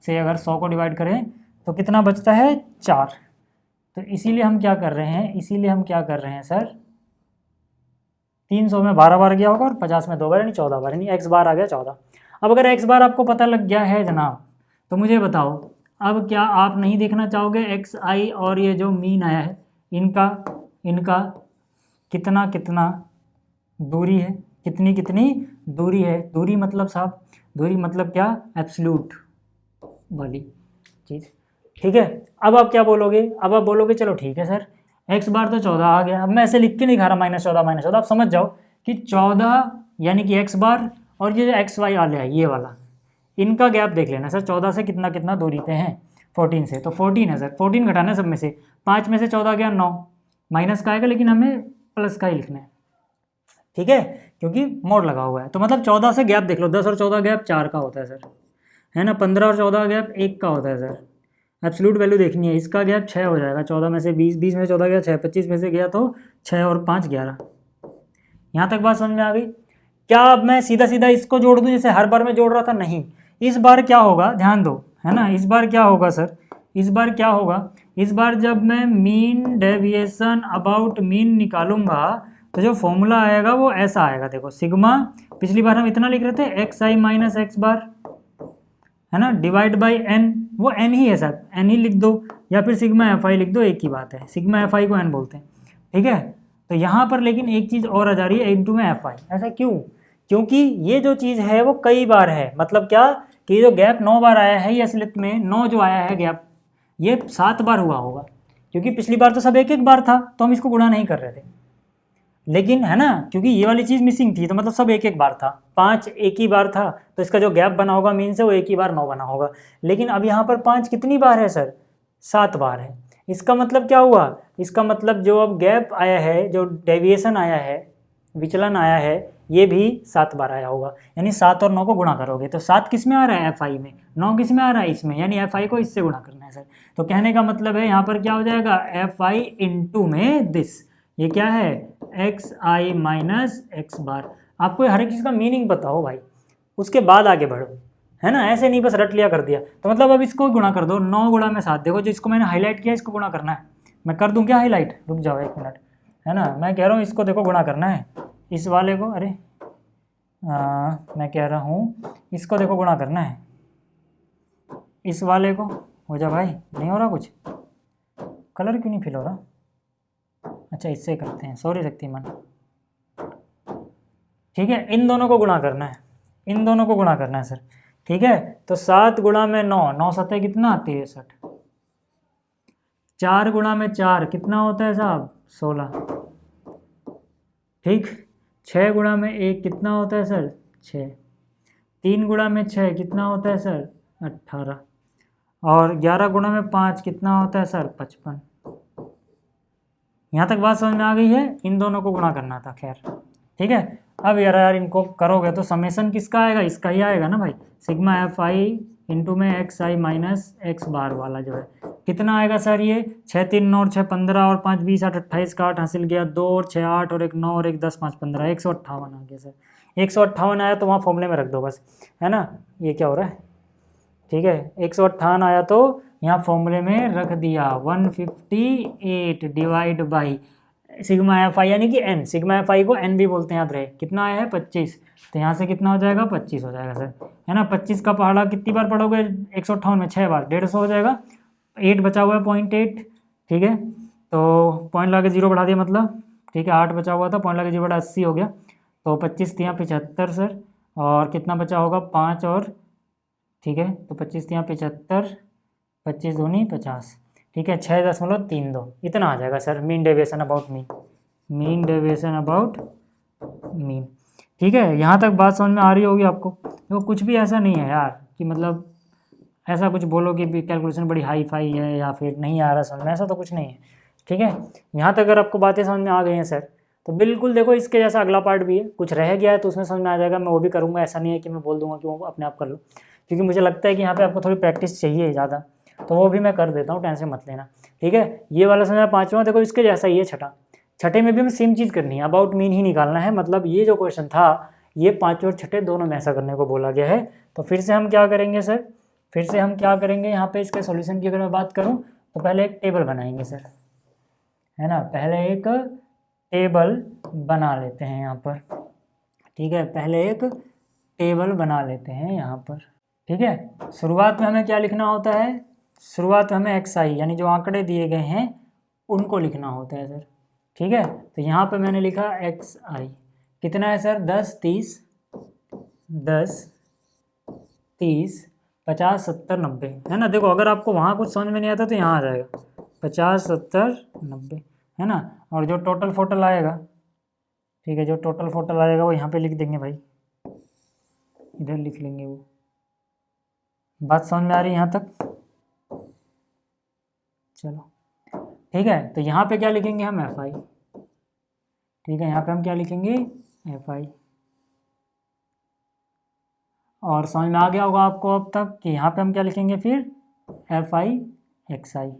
से अगर 100 को डिवाइड करें तो कितना बचता है 4, तो इसीलिए हम क्या कर रहे हैं, इसीलिए हम क्या कर रहे हैं सर, 300 में 12 बार गया होगा और 50 में 2 बार, यानी 14 बार, यानी एक्स बार आ गया 14। अब अगर एक्स बार आपको पता लग गया है जनाब, तो मुझे बताओ अब क्या आप नहीं देखना चाहोगे एक्स आई और ये जो मीन आया है इनका कितना कितना दूरी है, कितनी कितनी दूरी है, दूरी मतलब साहब, दूरी मतलब क्या, एब्सोल्यूट वाली चीज़, ठीक है। अब आप क्या बोलोगे, अब आप बोलोगे चलो ठीक है सर एक्स बार तो 14 आ गया, अब मैं ऐसे लिख के नहीं खा रहा -14 आप समझ जाओ कि 14 यानी कि एक्स बार और ये जो एक्स वाई वाले है ये वाला, इनका गैप देख लेना सर, 14 से कितना कितना दूरी पे हैं, 14 से, तो 14 है सर, 14 घटाना है सब में से, 5 में से 14 गया 9, माइनस का आएगा लेकिन हमें प्लस का ही लिखना है, ठीक है, क्योंकि मोड लगा हुआ है, तो मतलब 14 से गैप देख लो, 10 और 14 गैप 4 का होता है सर, है ना, 15 और 14 गैप 1 का होता है सर, एब्सोल्यूट वैल्यू देखनी है, इसका गैप 6 हो जाएगा, 14 में से 20, 20 में से 14 गया 6, 25 में से गया तो 6 और 5 11। यहाँ तक बात समझ में आ गई क्या। अब मैं सीधा सीधा इसको जोड़ दूँ जैसे हर बार मैं जोड़ रहा था, नहीं, इस बार क्या होगा ध्यान दो, है ना, इस बार क्या होगा सर, इस बार क्या होगा, इस बार जब मैं मीन डेविएशन अबाउट मीन निकालूंगा तो जो फॉर्मूला आएगा वो ऐसा आएगा, देखो सिग्मा, पिछली बार हम इतना लिख रहे थे एक्स आई माइनस एक्स बार, है ना, डिवाइड बाई एन, वो एन ही है सर, एन ही लिख दो या फिर सिग्मा एफ आई लिख दो, एक ही बात है, सिग्मा एफ आई को एन बोलते हैं, ठीक है। तो यहाँ पर लेकिन एक चीज़ और आ जा रही है इंटू में एफ आई, ऐसा क्यों, क्योंकि ये जो चीज़ है वो कई बार है, मतलब क्या कि जो गैप 9 बार आया है ये असलियत में 9 जो आया है गैप ये 7 बार हुआ होगा, क्योंकि पिछली बार तो सब 1 बार था तो हम इसको गुणा नहीं कर रहे थे, लेकिन है ना, क्योंकि ये वाली चीज़ मिसिंग थी तो मतलब सब 1 बार था, 5 एक ही बार था, तो इसका जो गैप बना होगा मीन से वो 1 ही बार 9 बना होगा, लेकिन अब यहाँ पर 5 कितनी बार है सर, 7 बार है। इसका मतलब क्या हुआ, इसका मतलब जो अब गैप आया है, जो डेविएशन आया है, विचलन आया है, ये भी 7 बार आया होगा, यानी 7 और 9 को गुणा करोगे तो 7 किस में आ रहा है एफ आई में, 9 किस में आ रहा है इसमें, यानी एफ आई को इससे गुणा करना है सर। तो कहने का मतलब है यहाँ पर क्या हो जाएगा एफ आई इंटू में दिस, ये क्या है एक्स आई माइनस एक्स बार। आपको हर एक चीज़ का मीनिंग पता हो भाई, उसके बाद आगे बढ़ो, है ना, ऐसे नहीं बस रट लिया कर दिया। तो मतलब अब इसको गुणा कर दो, 9 गुणा में 7, देखो जो इसको मैंने हाईलाइट किया इसको गुणा करना है। मैं कर दूं क्या हाईलाइट, रुक जाओ 1 मिनट, है ना, मैं कह रहा हूँ इसको देखो गुणा करना है इस वाले को, अरे मैं कह रहा हूँ इसको देखो गुणा करना है इस वाले को। हो जा भाई, नहीं हो रहा कुछ, कलर क्यों नहीं फिल हो रहा, अच्छा इससे करते हैं, सॉरी शक्तिमान। ठीक है, इन दोनों को गुणा करना है, इन दोनों को गुणा करना है सर। ठीक है, तो 7 गुणा में 9, 9 7 कितना 63, 4 गुणा में 4 कितना होता है साहब 16। ठीक, 6 गुणा में 1 कितना होता है सर 6, 3 गुणा में 6 कितना होता है सर 18, और 11 गुणा में 5 कितना होता है सर 55। यहाँ तक बात समझ में आ गई है, इन दोनों को गुणा करना था। खैर ठीक है, अब यार इनको करोगे तो समेसन किसका आएगा, इसका ही आएगा ना भाई, सिग्मा एफ आई इंटू में एक्स आई माइनस एक्स बार वाला जो है कितना आएगा सर, ये 6 3 9 और 6 15 और 5 20 8 28 का 8 हासिल गया, 2 और 6 8 और 1 9 और 1 10 5 15 158 आ गया सर। 158 आया तो वहाँ फॉर्मूले में रख दो बस, है ना। ये क्या हो रहा है, ठीक है 158 आया तो यहाँ फॉर्मूले में रख दिया, 158 divide by sigma F I यानी कि एन, सिग्मा एफ आई को एन भी बोलते हैं याद रहे, कितना आया है 25, तो यहाँ से कितना हो जाएगा 25 हो जाएगा सर, है ना। 25 का पहाड़ा कितनी बार पढ़ोगे 158 में 6 बार, 150 हो जाएगा, 8 बचा हुआ है 0.8, ठीक है, तो पॉइंट ला के 0 बढ़ा दिया मतलब, ठीक है 8 बचा हुआ था, पॉइंट ला के 0 बढ़ा 80 हो गया, तो 25 यहाँ 75 सर, और कितना बचा होगा 5 और, ठीक है तो 25 यहाँ 75, 25 दूनी 50, ठीक है 6.32 इतना आ जाएगा sir, mean deviation about mean, mean deviation about mean. ठीक है, यहाँ तक बात समझ में आ रही होगी आपको। तो कुछ भी ऐसा नहीं है यार कि मतलब ऐसा कुछ बोलो कि कैलकुलेशन बड़ी हाई फाई है या फिर नहीं आ रहा समझ में, ऐसा तो कुछ नहीं है। ठीक है, यहाँ तक अगर आपको बातें समझ में आ गई हैं सर, तो बिल्कुल देखो इसके जैसा अगला पार्ट भी है, कुछ रह गया है तो उसमें समझ में आ जाएगा, मैं वो भी करूँगा, ऐसा नहीं है कि मैं बोल दूंगा कि वो अपने आप कर लो, क्योंकि मुझे लगता है कि यहाँ पे आपको थोड़ी प्रैक्टिस चाहिए ज़्यादा, तो वो भी मैं कर देता हूँ, टेंशन मत लेना। ठीक है, ये वाला समझा 5वां, देखो इसके जैसा ही है छठे में भी हमें सेम चीज़ करनी है, अबाउट मीन ही निकालना है, मतलब ये जो क्वेश्चन था ये 5वें और छठे दोनों में ऐसा करने को बोला गया है। तो फिर से हम क्या करेंगे सर, फिर से हम क्या करेंगे यहाँ पे इसके सॉल्यूशन की अगर मैं बात करूँ तो पहले एक टेबल बनाएंगे सर, है ना, पहले एक टेबल बना लेते हैं यहाँ पर। ठीक है, पहले एक टेबल बना लेते हैं यहाँ पर। ठीक है, शुरुआत में हमें क्या लिखना होता है, शुरुआत में हमें एक्स आई यानी जो आंकड़े दिए गए हैं उनको लिखना होता है सर। ठीक है, तो यहाँ पे मैंने लिखा एक्स आई कितना है सर 10 30 10 30 50 70 90, है ना। देखो अगर आपको वहाँ कुछ समझ में नहीं आता तो यहाँ आ जाएगा 50 70 90, है ना। और जो टोटल फोटल आएगा, ठीक है, जो टोटल फोटल आएगा वो यहाँ पे लिख देंगे भाई, इधर लिख लेंगे वो। बात समझ में आ रही है यहाँ तक, चलो ठीक है। तो यहाँ पे क्या लिखेंगे हम एफ आई, ठीक है, यहाँ पे हम क्या लिखेंगे एफ आई, और समझ में आ गया होगा आपको अब तक कि यहाँ पे हम क्या लिखेंगे फिर एफ आई एक्स आई।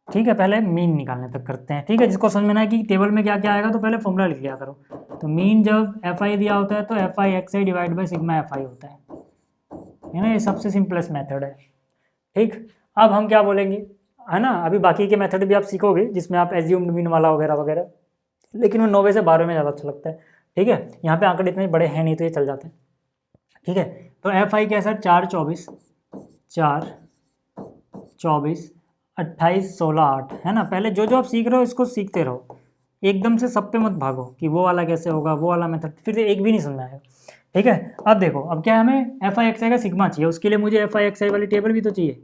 ठीक है, पहले मीन निकालने तक करते हैं। ठीक है, जिसको समझ में ना है कि टेबल में क्या क्या आएगा तो पहले फॉर्मूला लिख लिया करो। तो मीन जब एफ आई दिया होता है तो F i x i divide by sigma F I होता है ना, ये सबसे सिंपलेस्ट मेथड है। ठीक, अब हम क्या बोलेंगे, है ना, अभी बाकी के मेथड भी आप सीखोगे जिसमें आप एज्यूम्ड मीन वाला वगैरह वगैरह, लेकिन वो 9वें से 12वें में ज़्यादा अच्छा लगता है। ठीक है, यहाँ पे आंकड़े इतने बड़े हैं नहीं तो ये चल जाते हैं। ठीक है, तो एफ आई कैसा 4 24 4 24 28 16 8, है ना। पहले जो जो आप सीख रहे हो इसको सीखते रहो, एकदम से सब पे मत भागो कि वो वाला कैसे होगा वो वाला मेथड, फिर एक भी नहीं समझ आएगा। ठीक है, अब देखो अब क्या है, हमें एफ आई एक्स आई का सिग्मा चाहिए, उसके लिए मुझे एफ आई एक्स आई वाली टेबल भी तो चाहिए,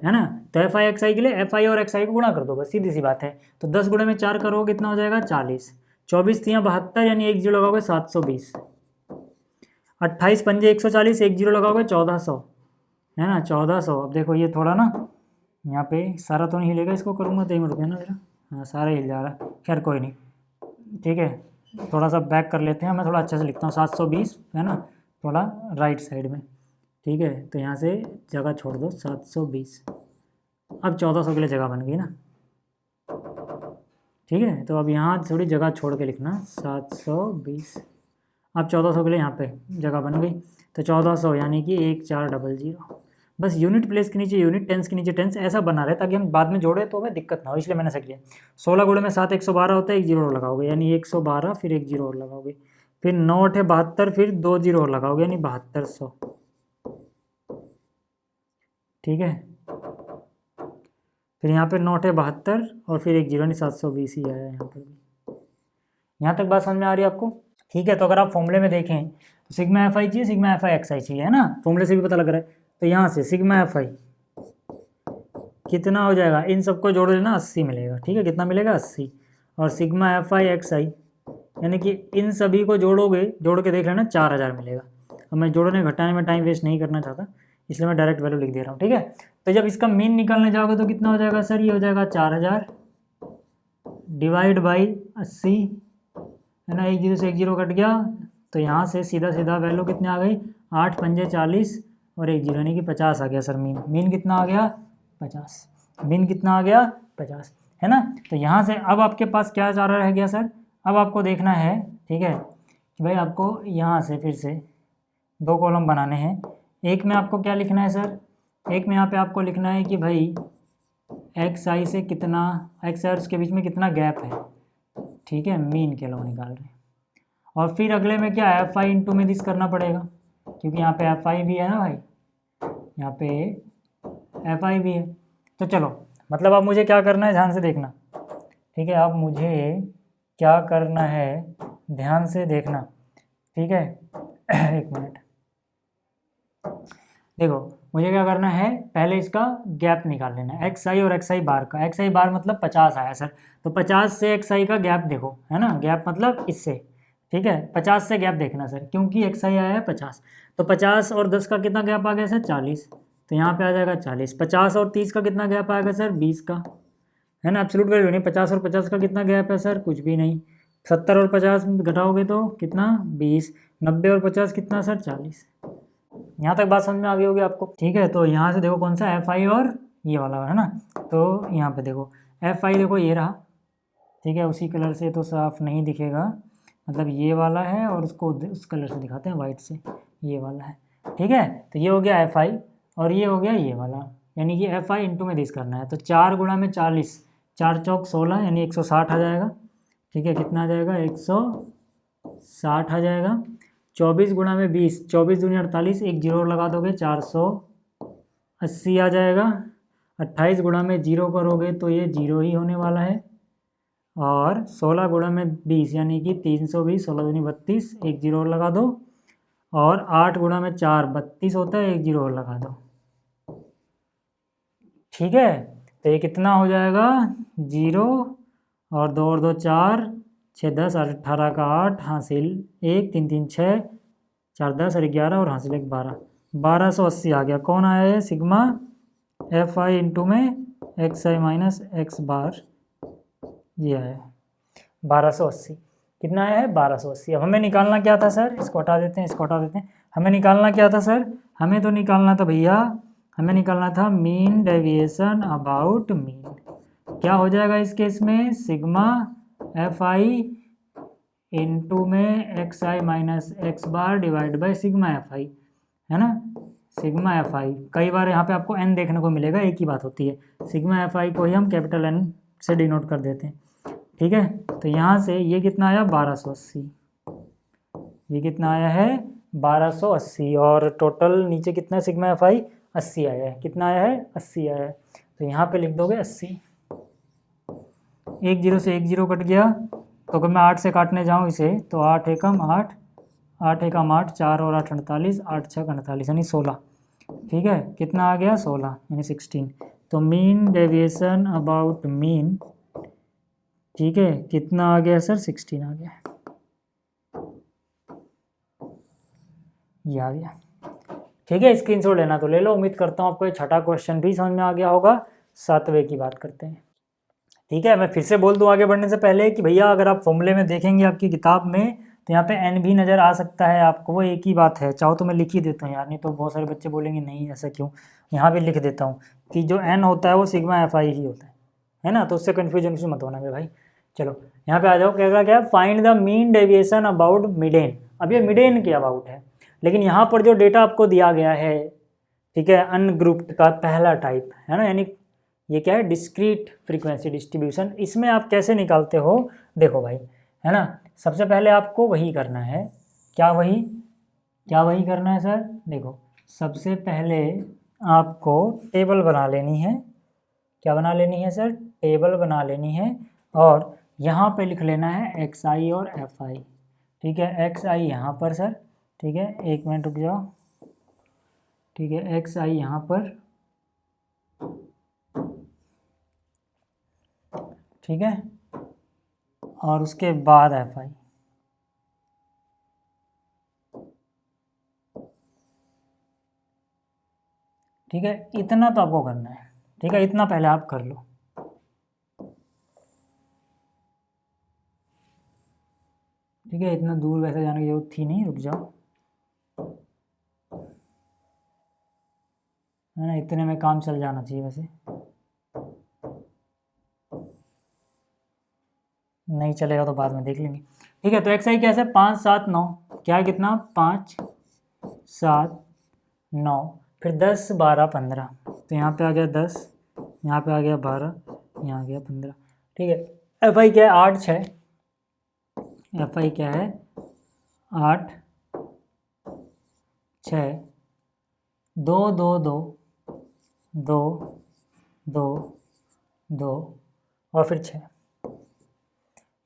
है ना। तो एफ आई एक्स आई के लिए एफ आई और एक्स आई को गुणा कर दो, बस सीधी सी बात है। तो 10 गुणे में 4 करोगे कितना हो जाएगा 40, 24 3 72 यानी 1 0 लगाओगे 720, 28 पंजे 140, 1 0 लगाओगे 1400, है ना 1400। अब देखो ये थोड़ा ना यहाँ पे सारा तो नहीं हिलेगा, इसको करूँगा तो 1 मिनट रुपया ना जरा, हाँ सारा हिल जा रहा है, खैर कोई नहीं। ठीक है, थोड़ा सा बैक कर लेते हैं, मैं थोड़ा अच्छे से लिखता हूँ 720, है ना, थोड़ा राइट साइड में। ठीक है, तो यहाँ से जगह छोड़ दो 720, अब 1400 के लिए जगह बन गई ना। ठीक है, तो अब यहाँ थोड़ी जगह छोड़ के लिखना 720। अब 1400 के लिए यहाँ पे जगह बन गई, तो 1400 यानी कि 1400। बस यूनिट प्लेस के नीचे यूनिट, टेंस के नीचे टेंस, ऐसा बना रहे ताकि हम बाद में जोड़े तो हमें दिक्कत ना हो, इसलिए मैंने ऐसा किया। 16 गुणे में 7 112 होता है, एक जीरो और लगाओगे यानी 112, फिर एक जीरो और लगाओगे, फिर 9 8 72, फिर 2 जीरो और लगाओगे यानी 7200। ठीक है, फिर यहाँ पे 9 8 72 और फिर एक जीरो यानी 720 ही आया यहाँ पर भी। यहाँ तक बात समझ में आ रही है आपको? ठीक है, तो अगर आप फॉर्मूले में देखें तो सिग्मा एफ आई चाहिए, सिग्मा एफ आई एक्स आई चाहिए, है ना, फॉर्मूले से भी पता लग रहा है। तो यहाँ से सिग्मा एफ आई कितना हो जाएगा, इन सबको जोड़ लेना 80 मिलेगा। ठीक है, कितना मिलेगा 80, और सिग्मा एफ आई एक्स आई यानी कि इन सभी को जोड़ोगे, जोड़ के देख लेना 4000 मिलेगा। अब मैं जोड़ने घटाने में टाइम वेस्ट नहीं करना चाहता, इसलिए मैं डायरेक्ट वैल्यू लिख दे रहा हूँ। ठीक है, तो जब इसका मीन निकालने जाओगे तो कितना हो जाएगा सर, ये हो जाएगा 4000 डिवाइड बाई 80, है ना, एक जीरो से एक जीरो कट गया, तो यहाँ से सीधा सीधा वैल्यू कितनी आ गई, 8 पंजे 40 और एक जीरो यानी कि 50 आ गया सर मीन। मीन कितना आ गया 50, मीन कितना आ गया 50, है ना। तो यहाँ से अब आपके पास क्या चारा रह गया सर, अब आपको देखना है, ठीक है, कि भाई आपको यहाँ से फिर से 2 कॉलम बनाने हैं। एक में आपको क्या लिखना है सर, एक में यहाँ पे आपको लिखना है कि भाई एक्स आई से कितना, एक्स आई के बीच में कितना गैप है। ठीक है, मीन के लोग निकाल रहे हैं। और फिर अगले में क्या है, एफ आई इंटू में दिस करना पड़ेगा, क्योंकि यहाँ पे एफ आई भी है ना भाई, यहाँ पे एफ आई भी है। तो चलो, मतलब अब मुझे क्या करना है, ध्यान से देखना। ठीक है, अब मुझे क्या करना है, ध्यान से देखना। ठीक है, एक मिनट, देखो मुझे क्या करना है, पहले इसका गैप निकाल लेना है, एक्स आई और एक्स आई बार का। एक्स आई बार मतलब 50 आया सर, तो 50 से एक्स आई का गैप देखो, है ना, गैप मतलब इससे। ठीक है, 50 से गैप देखना सर, क्योंकि एक्स आई आया है 50, तो 50 और 10 का कितना गैप आ गया सर 40, तो यहाँ पे आ जाएगा 40। 50 और 30 का कितना गैप आएगा सर 20 का, है ना, एब्सोल्यूट वैल्यू नहीं। 50 और 50 का कितना गैप है सर, कुछ भी नहीं। 70 और 50 घटाओगे तो कितना 20, 90 और 50 कितना सर 40। यहाँ तक बात समझ में आ गई होगी आपको। ठीक है, तो यहाँ से देखो कौन सा एफ आई और ये वाला है ना, तो यहाँ पे देखो एफ आई देखो ये रहा। ठीक है, उसी कलर से तो साफ नहीं दिखेगा, मतलब ये वाला है और उसको उस कलर से दिखाते हैं, वाइट से, ये वाला है। ठीक है, तो ये हो गया एफ आई और ये हो गया ये वाला, यानी कि एफ आई इंटू में दिस करना है। तो 4 गुणा में 40, 4 चौक 16 यानी 160 आ जाएगा। ठीक है, कितना आ जाएगा 160 आ जाएगा। 24 गुणा में 20, 24 दूनी 48, एक जीरो लगा दोगे 480 आ जाएगा। 28 गुणा में जीरो करोगे तो ये जीरो ही होने वाला है। और 16 गुणा में 20 यानी कि 320, 16 दूनी 32, एक जीरो और लगा दो। और 8 गुणा में 4 32 होता है, एक जीरो और लगा दो। ठीक है, तो ये कितना हो जाएगा 0 और 2 और 2 4, 6 10, 18 का 8 हासिल 1, 3 3 6, 4 10 और 11 और हासिल 1 12, 1280 आ गया। कौन आया है, सिग्मा एफ आई इंटू में एक्स आई माइनस एक्स बार, ये आया 1280। कितना आया है 1280। अब हमें निकालना क्या था सर, इसको हटा देते हैं, इसको हटा देते हैं। हमें निकालना क्या था सर, हमें तो निकालना था भैया, हमें निकालना था मीन डेविएशन अबाउट मीन। क्या हो जाएगा इस केस में, सिग्मा एफ आई इंटू में x i minus x bar divide by sigma F I, है ना, सिग्मा एफ आई। कई बार यहाँ पे आपको एन देखने को मिलेगा, एक ही बात होती है। सिग्मा एफ आई को ही हम कैपिटल एन से डिनोट कर देते हैं। ठीक है, तो यहाँ से ये कितना आया 1280, ये कितना आया है 1280, और टोटल नीचे कितना है सिग्मा एफ आई 80 आया है। कितना आया है 80 आया है, तो यहाँ पे लिख दोगे 80। एक जीरो से एक जीरो कट गया, तो अगर मैं 8 से काटने जाऊँ इसे तो 8 एकम 8, 8 एकम 8, 4 और 8 48, 8 6 48 यानी 16। ठीक है, कितना आ गया 16 यानी 16। तो मीन डेविएशन अबाउट मीन, ठीक है, कितना आ गया सर 16 आ गया, ये आ गया। ठीक है, स्क्रीनशॉट लेना तो ले लो। उम्मीद करता हूँ आपको ये छठा क्वेश्चन भी समझ में आ गया होगा। 7वें की बात करते हैं। ठीक है, मैं फिर से बोल दूँ आगे बढ़ने से पहले कि भैया अगर आप फॉर्मूले में देखेंगे आपकी किताब में तो यहाँ पे एन भी नज़र आ सकता है आपको, वो एक ही बात है। चाहो तो मैं लिख ही देता हूँ यार, नहीं तो बहुत सारे बच्चे बोलेंगे नहीं ऐसा क्यों, यहाँ भी लिख देता हूँ कि जो एन होता है वो सिग्मा एफ आई ही होता है ना, तो उससे कन्फ्यूजन मत होना मेरे भाई। चलो यहाँ पे आ जाओ, क्या क्या find the mean deviation about median. अब ये मिडेन के अबाउट है, लेकिन यहाँ पर जो डेटा आपको दिया गया है, ठीक है, अनग्रुप्ड का पहला टाइप है ना, यानी ये क्या है, डिस्क्रीट फ्रीक्वेंसी डिस्ट्रीब्यूशन। इसमें आप कैसे निकालते हो, देखो भाई, है ना, सबसे पहले आपको वही करना है, क्या वही करना है सर, देखो सबसे पहले आपको टेबल बना लेनी है, क्या बना लेनी है सर, टेबल बना लेनी है, और यहाँ पे लिख लेना है एक्स आई और एफ आई, ठीक है, एक्स आई यहाँ पर सर, ठीक है, एक मिनट रुक जाओ, ठीक है, एक्स आई यहाँ पर, ठीक है, और उसके बाद एफ आई, ठीक है, इतना तो आपको करना है, ठीक है, इतना पहले आप कर लो, ठीक है, इतना दूर वैसे जाने की जरूरत थी नहीं, रुक जाओ, है ना, इतने में काम चल जाना चाहिए, वैसे नहीं चलेगा तो बाद में देख लेंगे, ठीक है। तो एक्स आई कैसे, 5 7 9, क्या है, कितना, 5 7 9, फिर 10 12 15, तो यहाँ पे आ गया 10, यहाँ पे आ गया 12, यहाँ आ गया 15, ठीक है। एफ आई क्या है, 8 6, एफ आई क्या है, 8 6 2 2 2 2 2 2 और फिर 6,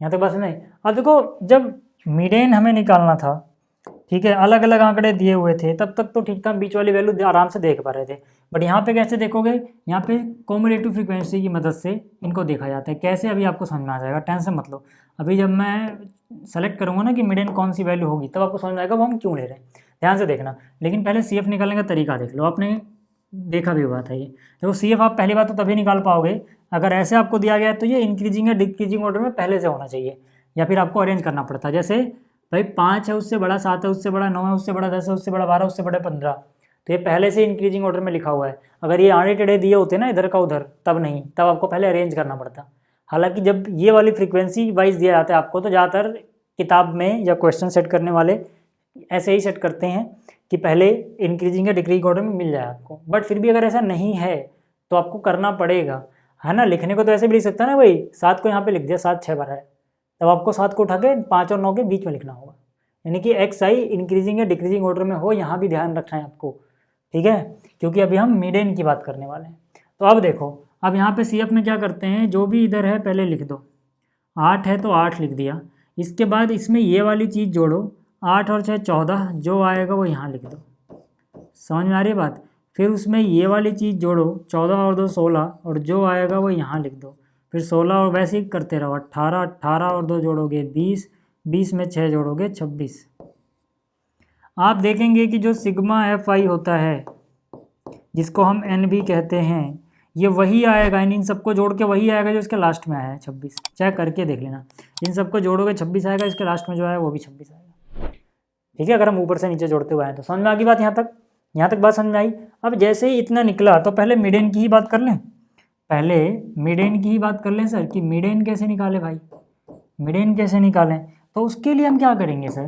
यहाँ तक बस नहीं। अब देखो, जब मीडियन हमें निकालना था, ठीक है, अलग अलग आंकड़े दिए हुए थे, तब तक तो ठीक था, बीच वाली वैल्यू आराम से देख पा रहे थे, बट यहाँ पे कैसे देखोगे, यहाँ पे कॉम्युलेटिव फ्रीक्वेंसी की मदद से इनको देखा जाता है, कैसे अभी आपको समझ में आ जाएगा, टेंशन मत लो। अभी जब मैं सेलेक्ट करूँगा ना कि मीडियन कौन सी वैल्यू होगी, तब आपको समझ में आएगा वो हम क्यों ले रहे हैं, ध्यान से देखना। लेकिन पहले सी एफ निकालने का तरीका देख लो, आपने देखा भी हुआ था ये, देखो सी एफ आप पहली बात तो तभी निकाल पाओगे अगर ऐसे आपको दिया गया है, तो ये इंक्रीजिंग या डिक्रीजिंग ऑर्डर में पहले से होना चाहिए, या फिर आपको अरेंज करना पड़ता है, जैसे भाई 5 है उससे बड़ा, 7 है उससे बड़ा, 9 है उससे बड़ा, 10 है उससे बड़ा, 12 उससे बड़ा 15, तो ये पहले से इंक्रीजिंग ऑर्डर में लिखा हुआ है। अगर ये आड़े टेढ़े दिए होते ना इधर का उधर, तब नहीं, तब आपको पहले अरेंज करना पड़ता। हालांकि जब ये वाली फ्रीक्वेंसी वाइज दिया जाता है आपको, तो ज़्यादातर किताब में या क्वेश्चन सेट करने वाले ऐसे ही सेट करते हैं कि पहले इंक्रीजिंग या डिक्रीजिंग ऑर्डर में मिल जाए आपको, बट फिर भी अगर ऐसा नहीं है तो आपको करना पड़ेगा, है ना। लिखने को तो ऐसे भी लिख सकता है ना भाई, 7 को यहाँ पे लिख दिया, 7 6 बार है, तब आपको 7 को उठा के 5 और 9 के बीच में लिखना होगा, यानी कि एक्स आई इंक्रीजिंग या डिक्रीजिंग ऑर्डर में हो, यहाँ भी ध्यान रखना है आपको, ठीक है, क्योंकि अभी हम मीडियन की बात करने वाले हैं। तो अब देखो, अब यहाँ पे सी एफ में क्या करते हैं, जो भी इधर है पहले लिख दो, 8 है तो 8 लिख दिया, इसके बाद इसमें ये वाली चीज़ जोड़ो, 8 और 6 14, जो आएगा वो यहाँ लिख दो, समझ में आ रही है बात। फिर उसमें ये वाली चीज़ जोड़ो, 14 और 2 16, और जो आएगा वो यहाँ लिख दो, फिर 16 और वैसे ही करते रहो, 18 18 और 2 जोड़ोगे 20, 20 में 6 जोड़ोगे 26। आप देखेंगे कि जो सिग्मा एफ आई होता है, जिसको हम एन भी कहते हैं, ये वही आएगा, इन सबको जोड़ के वही आएगा जो इसके लास्ट में आया है 26, चेक करके देख लेना, इन सबको जोड़ोगे 26 आएगा, इसके लास्ट में जो आया वो भी 26 आएगा, ठीक है, अगर हम ऊपर से नीचे जोड़ते हुए आए तो। समझ में आ गई बात, यहाँ तक बात समझ में आई। अब जैसे ही इतना निकला तो पहले मीडियन की ही बात कर लें, पहले मीडियन की ही बात कर लें सर, कि मीडियन कैसे निकालें भाई, मीडियन कैसे निकालें। तो उसके लिए हम क्या करेंगे सर,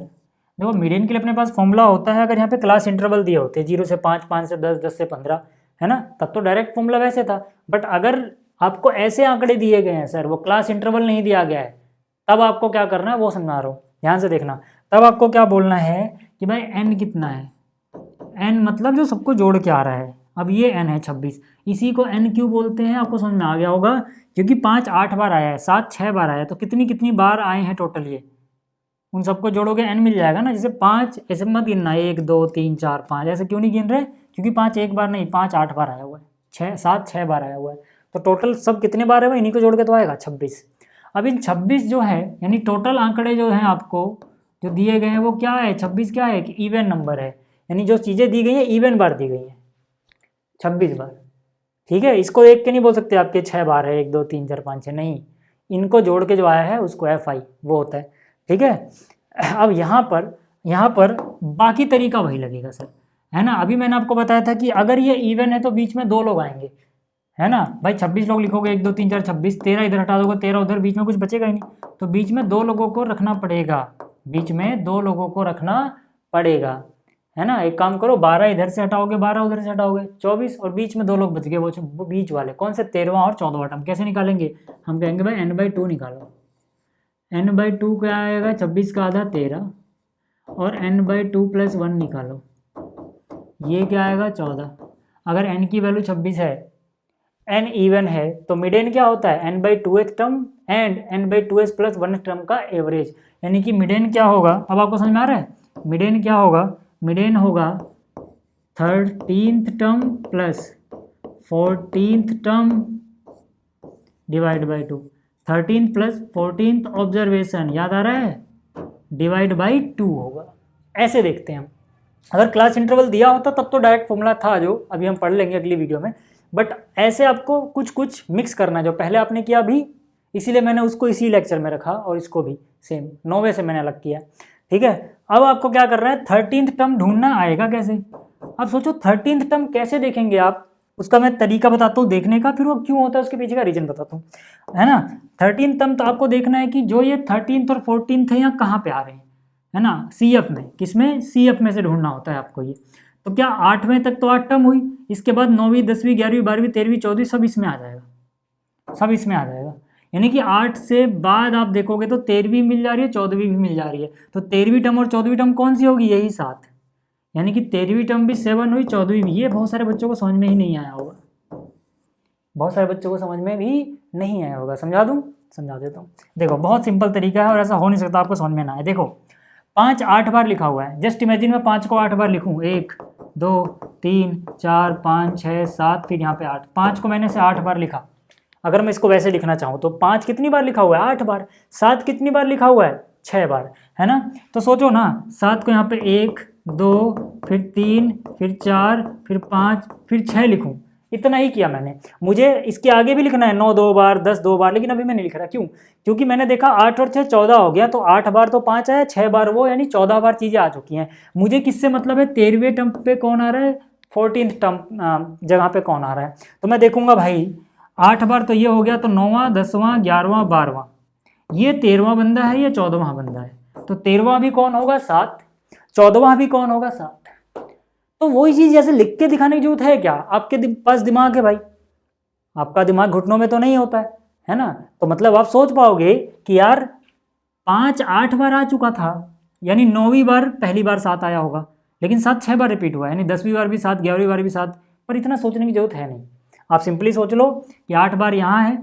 देखो मीडियन के लिए अपने पास फॉर्मूला होता है, अगर यहाँ पे क्लास इंटरवल दिए होते 0 से 5, 5 से 10, 10 से 15, है ना, तब तो डायरेक्ट फॉर्मूला वैसे था। बट अगर आपको ऐसे आंकड़े दिए गए हैं सर, वो क्लास इंटरवल नहीं दिया गया है, तब आपको क्या करना है वो समझा रहा हूँ, ध्यान से देखना। तब आपको क्या बोलना है कि भाई एन कितना है, एन मतलब जो सबको जोड़ के आ रहा है, अब ये एन है 26, इसी को एन क्यों बोलते हैं, आपको समझ में आ गया होगा, क्योंकि 5 8 बार आया है, 7 6 बार आया है, तो कितनी कितनी बार आए हैं टोटल, ये उन सबको जोड़ोगे एन मिल जाएगा ना। जैसे 5 ऐसे मत गिनना, 1 2 3 4 5, ऐसे क्यों नहीं गिन रहे, क्योंकि 5 एक बार नहीं, 5 8 बार आया हुआ है, 6 7 6 बार आया हुआ है, तो टोटल सब कितने बार है वो, इन्हीं को जोड़ के तो आएगा 26। अब इन 26 जो है, यानी टोटल आंकड़े जो हैं आपको जो दिए गए हैं वो क्या है, 26 क्या है कि इवन नंबर है, यानी जो चीज़ें दी गई हैं इवन बार दी गई हैं 26 बार, ठीक है। इसको देख के नहीं बोल सकते आपके 6 बार है, 1 2 3 4 5 6, नहीं, इनको जोड़ के जो आया है उसको एफ आई वो होता है, ठीक है। अब यहाँ पर बाकी तरीका वही लगेगा सर, है ना। अभी मैंने आपको बताया था कि अगर ये इवन है तो बीच में 2 लोग आएंगे, है ना भाई, 26 लोग लिखोगे, 1 2 3 4 26, 13 इधर हटा दोगे, 13 उधर, बीच में कुछ बचेगा ही नहीं, तो बीच में 2 लोगों को रखना पड़ेगा, बीच में 2 लोगों को रखना पड़ेगा, है ना। एक काम करो, 12 इधर से हटाओगे, 12 उधर से हटाओगे, 24, और बीच में 2 लोग बच गए, वो बीच वाले कौन से, 13वां और 14वां टर्म। कैसे निकालेंगे, हम कहेंगे भाई n/2 निकालो। n/2 क्या आएगा, 26 का आधा 13, और n/2 + 1 निकालो, ये क्या आएगा 14। अगर n की वैल्यू 26 है, n इवन है, तो मिडेन क्या होता है, n/2th term and n/2s + 1 term का एवरेज। यानी कि मिडेन क्या होगा, अब आपको समझ में आ रहा है, मिडेन क्या होगा, मिडेन होगा 13th term + 14th term divide by 2। 13th + 14th observation याद आ रहा है, डिवाइड बाई 2 होगा। ऐसे देखते हैं हम। अगर क्लास इंटरवल दिया होता तब तो डायरेक्ट फॉर्मूला था, जो अभी हम पढ़ लेंगे अगली वीडियो में, बट ऐसे आपको कुछ कुछ मिक्स करना है, जो पहले आपने किया अभी, इसीलिए मैंने उसको इसी लेक्चर में रखा, और इसको भी सेम 9वें से मैंने अलग किया, ठीक है। अब आपको क्या करना है, 13th टर्म ढूंढना आएगा कैसे। अब सोचो 13th टर्म कैसे देखेंगे आप, उसका मैं तरीका बताता हूँ देखने का, फिर वो क्यों होता है उसके पीछे का रीजन बताता हूँ, है ना। 13th टर्म तो आपको देखना है कि जो ये 13th और 14th है यहाँ कहाँ पे आ रहे हैं, है ना, CF में, किसमें, CF में से ढूंढना होता है आपको ये। तो क्या 8वें तक तो 8 टर्म हुई, इसके बाद 9वीं 10वीं 11वीं 12वीं 13वीं 14वीं सब इसमें आ जाएगा, सब इसमें आ जाएगा। यानी कि 8 से बाद आप देखोगे तो 13वीं मिल जा रही है, 14वीं भी मिल जा रही है, तो 13वीं टर्म और 14वीं टर्म कौन सी होगी, यही 7। यानी कि 13वीं टर्म भी 7 हुई, 14वीं भी। ये बहुत सारे बच्चों को समझ में ही नहीं आया होगा, बहुत सारे बच्चों को समझ में भी नहीं आया होगा। समझा दूँ, समझा देता हूँ। देखो बहुत सिंपल तरीका है, और ऐसा हो नहीं सकता आपको समझ में ना आए। देखो 5 8 बार लिखा हुआ है, जस्ट इमेजिन मैं 5 को 8 बार लिखूँ, 1 2 3 4 5 6 7, फिर यहाँ पे 8, 5 को मैंने से 8 बार लिखा। अगर मैं इसको वैसे लिखना चाहूँ तो 5 कितनी बार लिखा हुआ है, 8 बार। 7 कितनी बार लिखा हुआ है, 6 बार, है ना। तो सोचो ना, 7 को यहाँ पे 1 2 फिर 3 फिर 4 फिर 5 फिर 6 लिखूँ, इतना ही किया मैंने। मुझे इसके आगे भी लिखना है 9 2 बार 10 2 बार, लेकिन अभी मैं नहीं लिख रहा। क्यों, क्योंकि मैंने देखा 8 और 6 14 हो गया, तो 8 बार तो 5 आया, 6 बार वो, यानी 14 बार चीज़ें आ चुकी हैं। मुझे किससे मतलब है, 13वें टर्म पे कौन आ रहा है, 14th टर्म जगह पे कौन आ रहा है। तो मैं देखूंगा भाई 8 बार तो ये हो गया, तो 9वां 10वां 11वां 12वां, ये 13वां बंदा है, ये 14वां बंदा है, तो 13वां भी कौन होगा, 7, 14वां भी कौन होगा, 7। तो वही चीज़ जैसे लिख के दिखाने की जरूरत है क्या, आपके पास दिमाग है भाई, आपका दिमाग घुटनों में तो नहीं होता है ना। तो मतलब आप सोच पाओगे कि यार 5 8 बार आ चुका था, यानी 9वीं बार पहली बार 7 आया होगा, लेकिन 7 6 बार रिपीट हुआ, यानी 10वीं बार भी 7 11वीं बार भी 7। पर इतना सोचने की जरूरत है नहीं, आप सिंपली सोच लो कि 8 बार यहाँ है,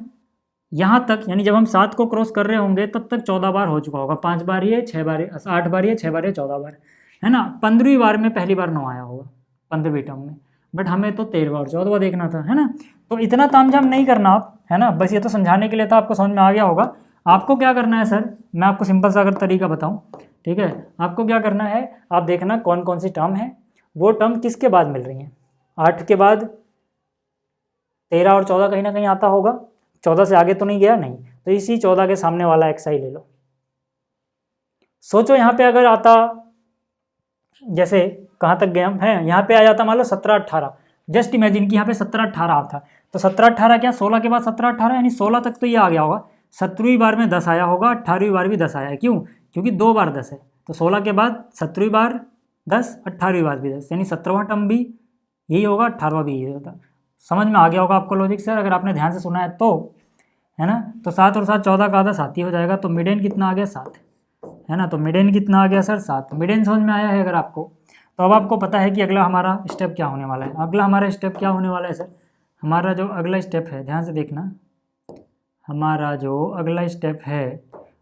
यहाँ तक, यानी जब हम 7 को क्रॉस कर रहे होंगे तब तक 14 बार हो चुका होगा। 5 बार ये, 6 बार ये, 8 बार ये, 6 बार ये, 14 बार, है ना। 15वीं बार में पहली बार 9 आया होगा, 15वीं टर्म में, बट हमें तो 13वां और 14वां देखना था, है ना। तो इतना तामझाम नहीं करना आप, है ना, बस ये तो समझाने के लिए था, आपको समझ में आ गया होगा। आपको क्या करना है सर, मैं आपको सिंपल सा अगर तरीका बताऊं, ठीक है, आपको क्या करना है, आप देखना कौन कौन सी टर्म है, वो टर्म किसके बाद मिल रही हैं। 8 के बाद 13 और 14 कहीं ना कहीं आता होगा, 14 से आगे तो नहीं गया, नहीं, तो इसी 14 के सामने वाला xi ले लो। सोचो यहाँ पे अगर आता, जैसे कहाँ तक गए हम हैं, यहाँ पे आ जाता मान लो 17 18, जस्ट इमेजिन कि यहाँ पे 17 18 आता, तो 17 18 क्या, 16 के बाद 17 18, यानी 16 तक तो ये आ गया होगा। 17वीं बार में 10 आया होगा, 18वीं बार भी 10 आया है, क्यों, क्योंकि 2 बार 10 है, तो 16 के बाद 17वीं बार 10, 18वीं बार भी 10, यानी 17वां टर्म भी यही होगा, 18वां भी यही होता। समझ में आ गया होगा आपको लॉजिक सर, अगर आपने ध्यान से सुना है तो, है ना। तो 7 और 7 14 का आधा 7 ही हो जाएगा, तो मिडेन कितना आ गया, 7, है ना। तो मिडेन कितना आ गया सर, 7। मिडेन समझ में आया है अगर आपको, तो अब आपको पता है कि अगला हमारा स्टेप क्या होने वाला है। अगला हमारा स्टेप क्या होने वाला है सर, हमारा जो अगला स्टेप है, ध्यान से देखना, हमारा जो अगला स्टेप है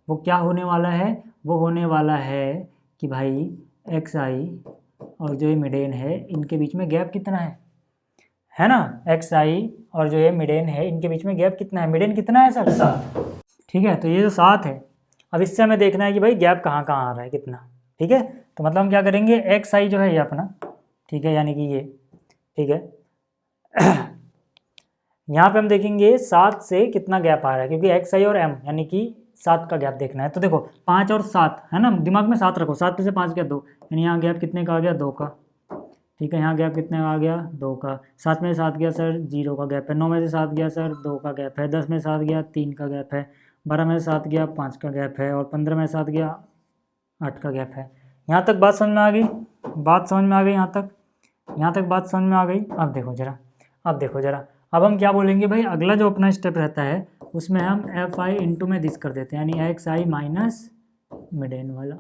वो क्या होने वाला है, वो होने वाला है कि भाई xi और जो ये मिडेन है इनके बीच में गैप कितना है ना। xi और जो ये मिडेन है इनके बीच में गैप कितना है, मिडेन कितना है सर, 7, ठीक है। तो ये जो 7 है, अब इससे हमें देखना है कि भाई गैप कहाँ कहाँ आ रहा है, कितना, ठीक है। तो मतलब हम क्या करेंगे, xi जो है ये अपना, ठीक है, यानी कि ये, ठीक है यहाँ पे हम देखेंगे 7 से कितना गैप आ रहा है, क्योंकि xi और m यानी कि 7 का गैप देखना है। तो देखो 5 और 7 है ना, दिमाग में 7 रखो, 7 में से 5 गया 2, यानी यहाँ गैप कितने का आ गया, 2 का, ठीक है। यहाँ गैप कितने का आ गया, 2 का। 7 में से 7 गया सर, 0 का गैप है। 9 में से 7 गया सर, 2 का गैप है। 10 में से 7 गया, 3 का गैप है। 12 में से 7 गया, 5 का गैप है। और 15 में से 7 गया, 8 का गैप है। यहाँ तक बात समझ में आ गई? बात समझ में आ गई यहाँ तक बात समझ में आ गई। अब देखो ज़रा, अब हम क्या बोलेंगे भाई, अगला जो अपना स्टेप रहता है उसमें हम एफ आई इंटू में दिस कर देते हैं, यानी x i minus mid N वाला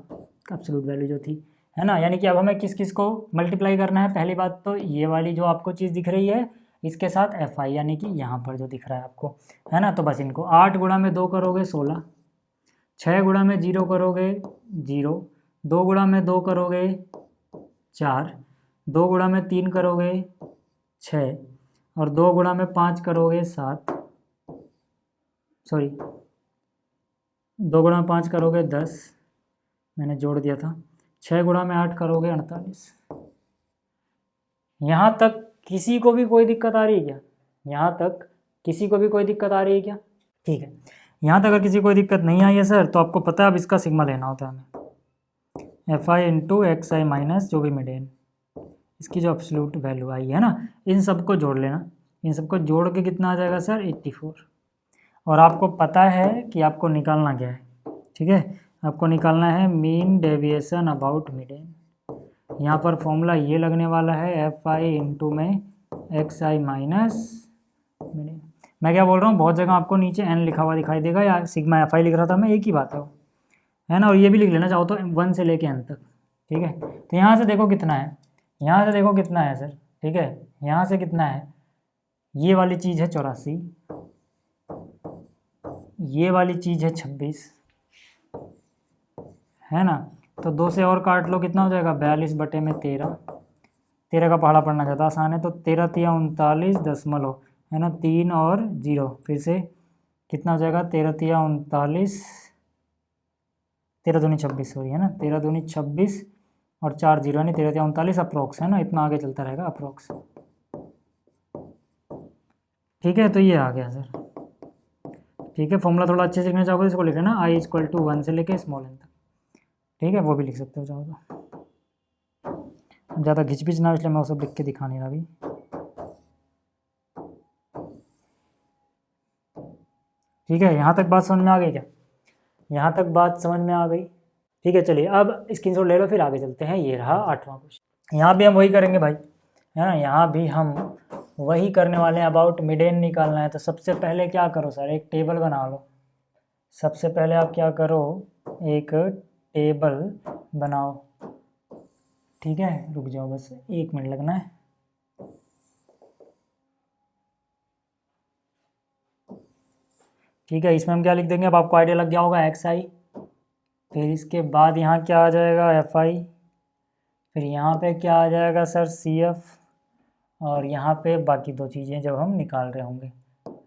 एब्सोल्यूट वैल्यू जो थी, है ना। यानी कि अब हमें किस किस को मल्टीप्लाई करना है, पहली बात तो ये वाली जो आपको चीज़ दिख रही है इसके साथ एफ आई, यानी कि यहाँ पर जो दिख रहा है आपको, है ना। तो बस इनको 8 गुणा में 2 करोगे 16, 6 गुणा में 0 करोगे 0, 2 गुणा में 2 करोगे 4, 2 गुणा में 3 करोगे 6, और 2 गुणा में 5 करोगे 7, सॉरी 2 गुणा में 5 करोगे 10, मैंने जोड़ दिया था, 6 गुणा में 8 करोगे 48। यहाँ तक किसी को भी कोई दिक्कत आ रही है क्या? यहाँ तक किसी को भी कोई दिक्कत आ रही है क्या? ठीक है, यहाँ तक अगर किसी को कोई दिक्कत नहीं आई है सर, तो आपको पता है अब इसका सिग्मा लेना होता है हमें, F i into x i minus जो भी मिड एन, इसकी जो एब्सोल्यूट वैल्यू आई है ना, इन सबको जोड़ लेना। इन सबको जोड़ के कितना आ जाएगा सर? 84। और आपको पता है कि आपको निकालना क्या है, ठीक है, आपको निकालना है mean deviation about median. यहाँ पर फॉर्मूला ये लगने वाला है एफ आई इंटू में x i minus median. मैं क्या बोल रहा हूँ, बहुत जगह आपको नीचे एन लिखा हुआ दिखाई देगा, या सिग्मा एफ आई लिख रहा था मैं, एक ही बात है ना। और ये भी लिख लेना चाहो तो 1 से लेके एन तक, ठीक है। तो यहाँ से देखो कितना है, यहाँ से देखो कितना है सर, ठीक है, यहाँ से कितना है, ये वाली चीज़ है 84, ये वाली चीज़ है 26, है ना। तो 2 से और काट लो, कितना हो जाएगा? 42 बटे में 13। 13 का पहाड़ा पढ़ना ज़्यादा आसान है, तो 13 तिया 39 दशमलव, है ना, 3 और 0, फिर से कितना हो जाएगा? 13 तिया 39, 13 दूनी 26 सॉरी, है ना, 13 दूनी 26 और 4 0, यानी 13 तिया 39 अप्रोक्स, है ना, इतना आगे चलता रहेगा अप्रोक्स, ठीक है। तो ये आ गया सर, ठीक है। फॉर्मूला थोड़ा अच्छे से लिखना चाहोगे इसको लिख लेना, आई इक्वल टू 1 से लेके स्मॉल एन तक, ठीक है, वो भी लिख सकते हो चाहो तो। ज़्यादा घिचपिच ना, इसलिए मैं वो सब लिख के दिखा नहीं रहा अभी। ठीक है, यहाँ तक बात समझ में आ गई क्या? यहाँ तक बात समझ में आ गई? ठीक है, चलिए अब स्क्रीनशॉट ले लो, फिर आगे चलते हैं। ये रहा 8वां क्वेश्चन। यहाँ भी हम वही करेंगे भाई, है ना, यहाँ भी हम वही करने वाले हैं। अबाउट मिड एन निकालना है, तो सबसे पहले क्या करो सर, एक टेबल बना लो। सबसे पहले आप क्या करो, एक टेबल बनाओ, ठीक है। रुक जाओ, बस 1 मिनट लगना है। ठीक है, इसमें हम क्या लिख देंगे, अब आपको आइडिया लग गया होगा, एक्स आई, फिर इसके बाद यहाँ क्या आ जाएगा, एफ आई, फिर यहाँ पे क्या आ जाएगा सर, सी एफ, और यहाँ पे बाकी 2 चीज़ें जब हम निकाल रहे होंगे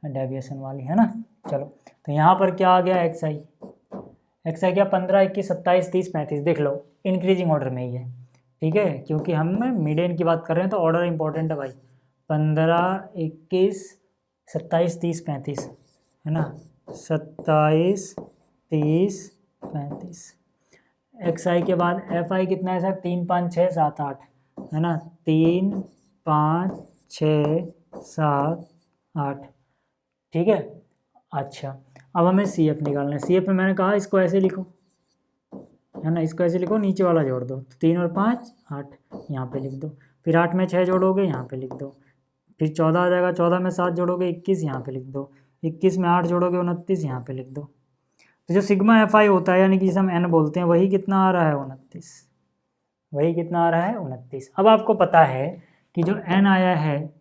डेविएशन वाली, है ना। चलो, तो यहाँ पर क्या आ गया, एक्स आई। एक्स आई क्या, 15, 21, 27, 30, 35, देख लो इंक्रीजिंग ऑर्डर में ही है, ठीक है, क्योंकि हम मिड एन की बात कर रहे हैं तो ऑर्डर इंपॉर्टेंट है भाई। 15, 21, 27, 30, 35, है ना, 27, 30, 35। एक्स आई के बाद एफ आई कितना है सर, 3, 5, 6, 7, 8, है ना, 3, 5, 6, 7, 8, ठीक है। अच्छा, अब हमें सी एफ निकालना है। सी एफ में मैंने कहा इसको ऐसे लिखो, है ना, इसको ऐसे लिखो, नीचे वाला जोड़ दो, तो 3 और 5 8, यहाँ पे लिख दो, फिर 8 में 6 जोड़ोगे, यहाँ पे लिख दो, फिर 14 आ जाएगा, 14 में 7 जोड़ोगे 21, यहाँ पे लिख दो, 21 में 8 जोड़ोगे 29, यहाँ पे लिख दो। तो जो सिग्मा एफ आई होता है, यानी कि जिसे हम एन बोलते हैं, वही कितना आ रहा है, 29, वही कितना आ रहा है, 29। अब आपको पता है कि जो एन आया है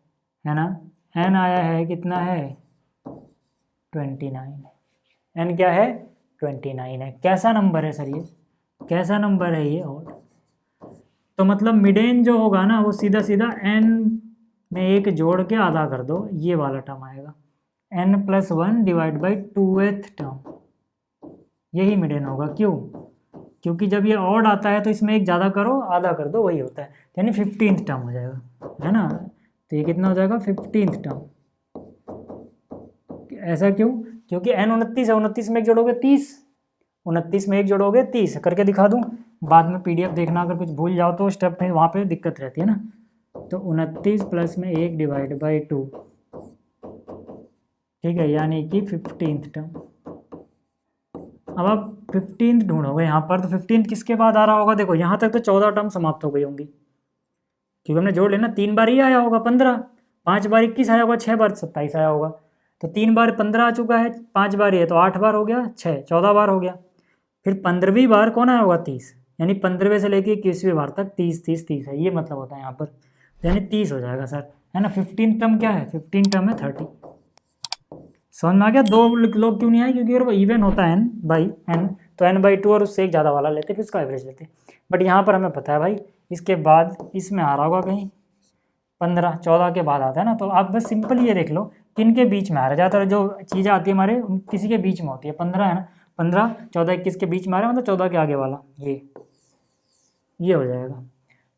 ना, एन आया है कितना है, 29। एन क्या है, 29 है। कैसा नंबर है सर ये, कैसा नंबर है ये, और तो मतलब मिड एन जो होगा ना, वो सीधा सीधा एन में 1 जोड़ के आधा कर दो, ये वाला टर्म आएगा, n+1 divide by 2th term, यही मिड एन होगा। क्यों? क्योंकि जब ये ऑड आता है तो इसमें 1 ज़्यादा करो, आधा कर दो, वही होता है, यानी 15th टर्म हो जाएगा, है ना। तो ये कितना हो जाएगा, 15th टर्म। ऐसा क्यों? क्योंकि n 29 है, 29 में 1 जोड़ोगे 30, 29 में 1 जोड़ोगे 30, करके दिखा दूँ, बाद में PDF देखना, अगर कुछ भूल जाओ तो स्टेप में वहाँ पे दिक्कत रहती है ना। तो 29 प्लस में 1 डिवाइड बाई 2, ठीक है, यानी कि 15th टर्म। अब आप 15th ढूंढोगे यहाँ पर, तो 15th किसके बाद आ रहा होगा? देखो यहाँ तक तो 14 टर्म समाप्त हो गई होंगी, क्योंकि हमने जोड़ लेना, 3 बार ही आया होगा 15, 5 बार 21 आया होगा, 6 बार 27 आया होगा, तो 3 बार 15 आ चुका है, 5 बार ये तो 8 बार हो गया, 6 14 बार हो गया। फिर 15वीं बार कौन आया होगा? 30, यानी 15वें से लेके 21वीं बार तक 30 30 30 है, ये मतलब होता है यहाँ पर, यानी 30 हो जाएगा सर, है ना। 15 टर्म क्या है? 15 टर्म है 30। समझ में आ गया? 2 लोग क्यों नहीं आए? क्योंकि वो इवन होता है n/n, तो n/2 और उससे एक ज़्यादा वाला लेते, फिर उसका एवरेज लेते। बट यहाँ पर हमें पता है भाई, इसके बाद इसमें आ रहा होगा कहीं 15, 14 के बाद आता है ना, तो आप बस सिंपल ये देख लो किन के बीच में आ रहा है। ज़्यादातर जो चीज़ें आती है हमारे किसी के बीच में होती है, 15 है ना, 15 14 21 के बीच में आ रहा है, मतलब 14 के आगे वाला ये हो जाएगा,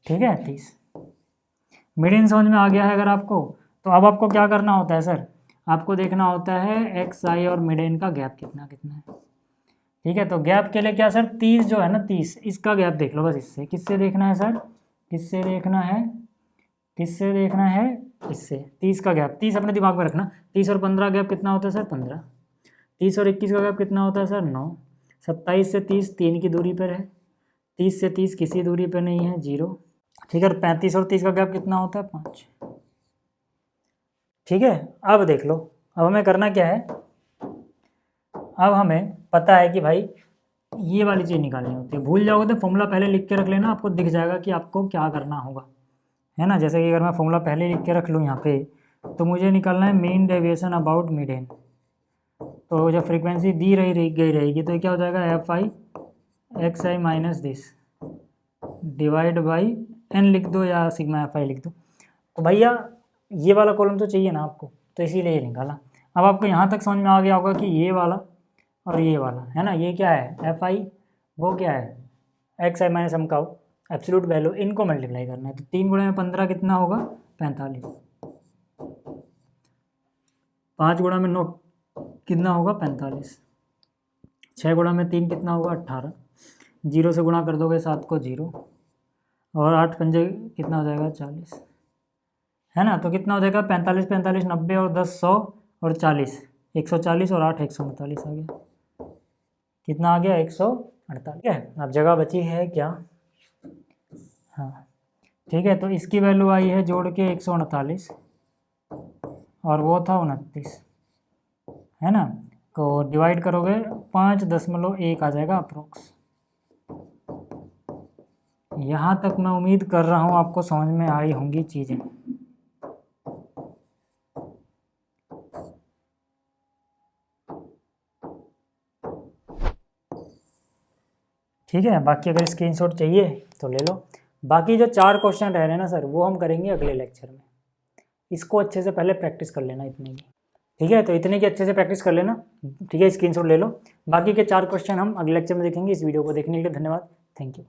ठीक है। 30 मीडियन समझ में आ गया है अगर आपको, तो अब आपको क्या करना होता है सर? आपको देखना होता है एक्स आई और मीडियन का गैप कितना कितना है, ठीक है। तो गैप के लिए क्या सर? 30 जो है ना, 30 इसका गैप देख लो बस। इससे किससे देखना है सर? किससे देखना है? किससे देखना है? इससे। 30 का गैप, 30 अपने दिमाग में रखना। 30 और 15 गैप कितना होता है सर? 15। 30 और 21 का गैप कितना होता है सर? 9। 27 से 30 3 की दूरी पर है, 30 से 30 किसी दूरी पर नहीं है, 0, ठीक है। 35 और 30 का गैप कितना होता है? 5, ठीक है। अब देख लो, अब हमें करना क्या है? अब हमें पता है कि भाई ये वाली चीज़ निकालनी होती है। भूल जाओगे तो फॉर्मूला पहले लिख के रख लेना, आपको दिख जाएगा कि आपको क्या करना होगा, है ना। जैसे कि अगर मैं फॉर्मूला पहले लिख के रख लूँ यहाँ पे, तो मुझे निकालना है मीन डेविएशन अबाउट मीडियन। तो जब फ्रीक्वेंसी दी गई रहेगी तो ये क्या हो जाएगा? F i x i minus this divide by n लिख दो या सिग्मा एफ आई लिख दो। तो भैया ये वाला कॉलम तो चाहिए ना आपको, तो इसीलिए ये निकाला। अब आपको यहाँ तक समझ में आ गया होगा कि ये वाला और ये वाला, है ना, ये क्या है? एफ आई, वो क्या है? एक्स आई माइनस एम का एब्सोल्यूट वैल्यू, इनको मल्टीप्लाई करना है। तो 3 गुणे में 15 कितना होगा? 45। 5 गुणा में 9 कितना होगा? 45। 6 गुणा में 3 कितना होगा? 18। 0 से गुणा कर दोगे 7 को 0, और 8 पंजे कितना हो जाएगा? 40, है ना। तो कितना हो जाएगा? 45 45 90 और 10 100 और 40 140 और 8 148 आ गया। कितना आ गया? 148, ठीक है। अब जगह बची है क्या? हाँ, ठीक है। तो इसकी वैल्यू आई है जोड़ के 148 और वो था 29, है ना। तो डिवाइड करोगे 5.1 आ जाएगा अप्रोक्स। यहाँ तक मैं उम्मीद कर रहा हूँ आपको समझ में आई होंगी चीज़ें। ठीक है, बाकी अगर स्क्रीनशॉट चाहिए तो ले लो। बाकी जो 4 क्वेश्चन रह रहे हैं ना सर, वो हम करेंगे अगले लेक्चर में। इसको अच्छे से पहले प्रैक्टिस कर लेना, इतने की, ठीक है। तो इतने की अच्छे से प्रैक्टिस कर लेना, ठीक है, स्क्रीनशॉट ले लो। बाकी के 4 क्वेश्चन हम अगले लेक्चर में देखेंगे। इस वीडियो को देखने के लिए धन्यवाद, थैंक यू।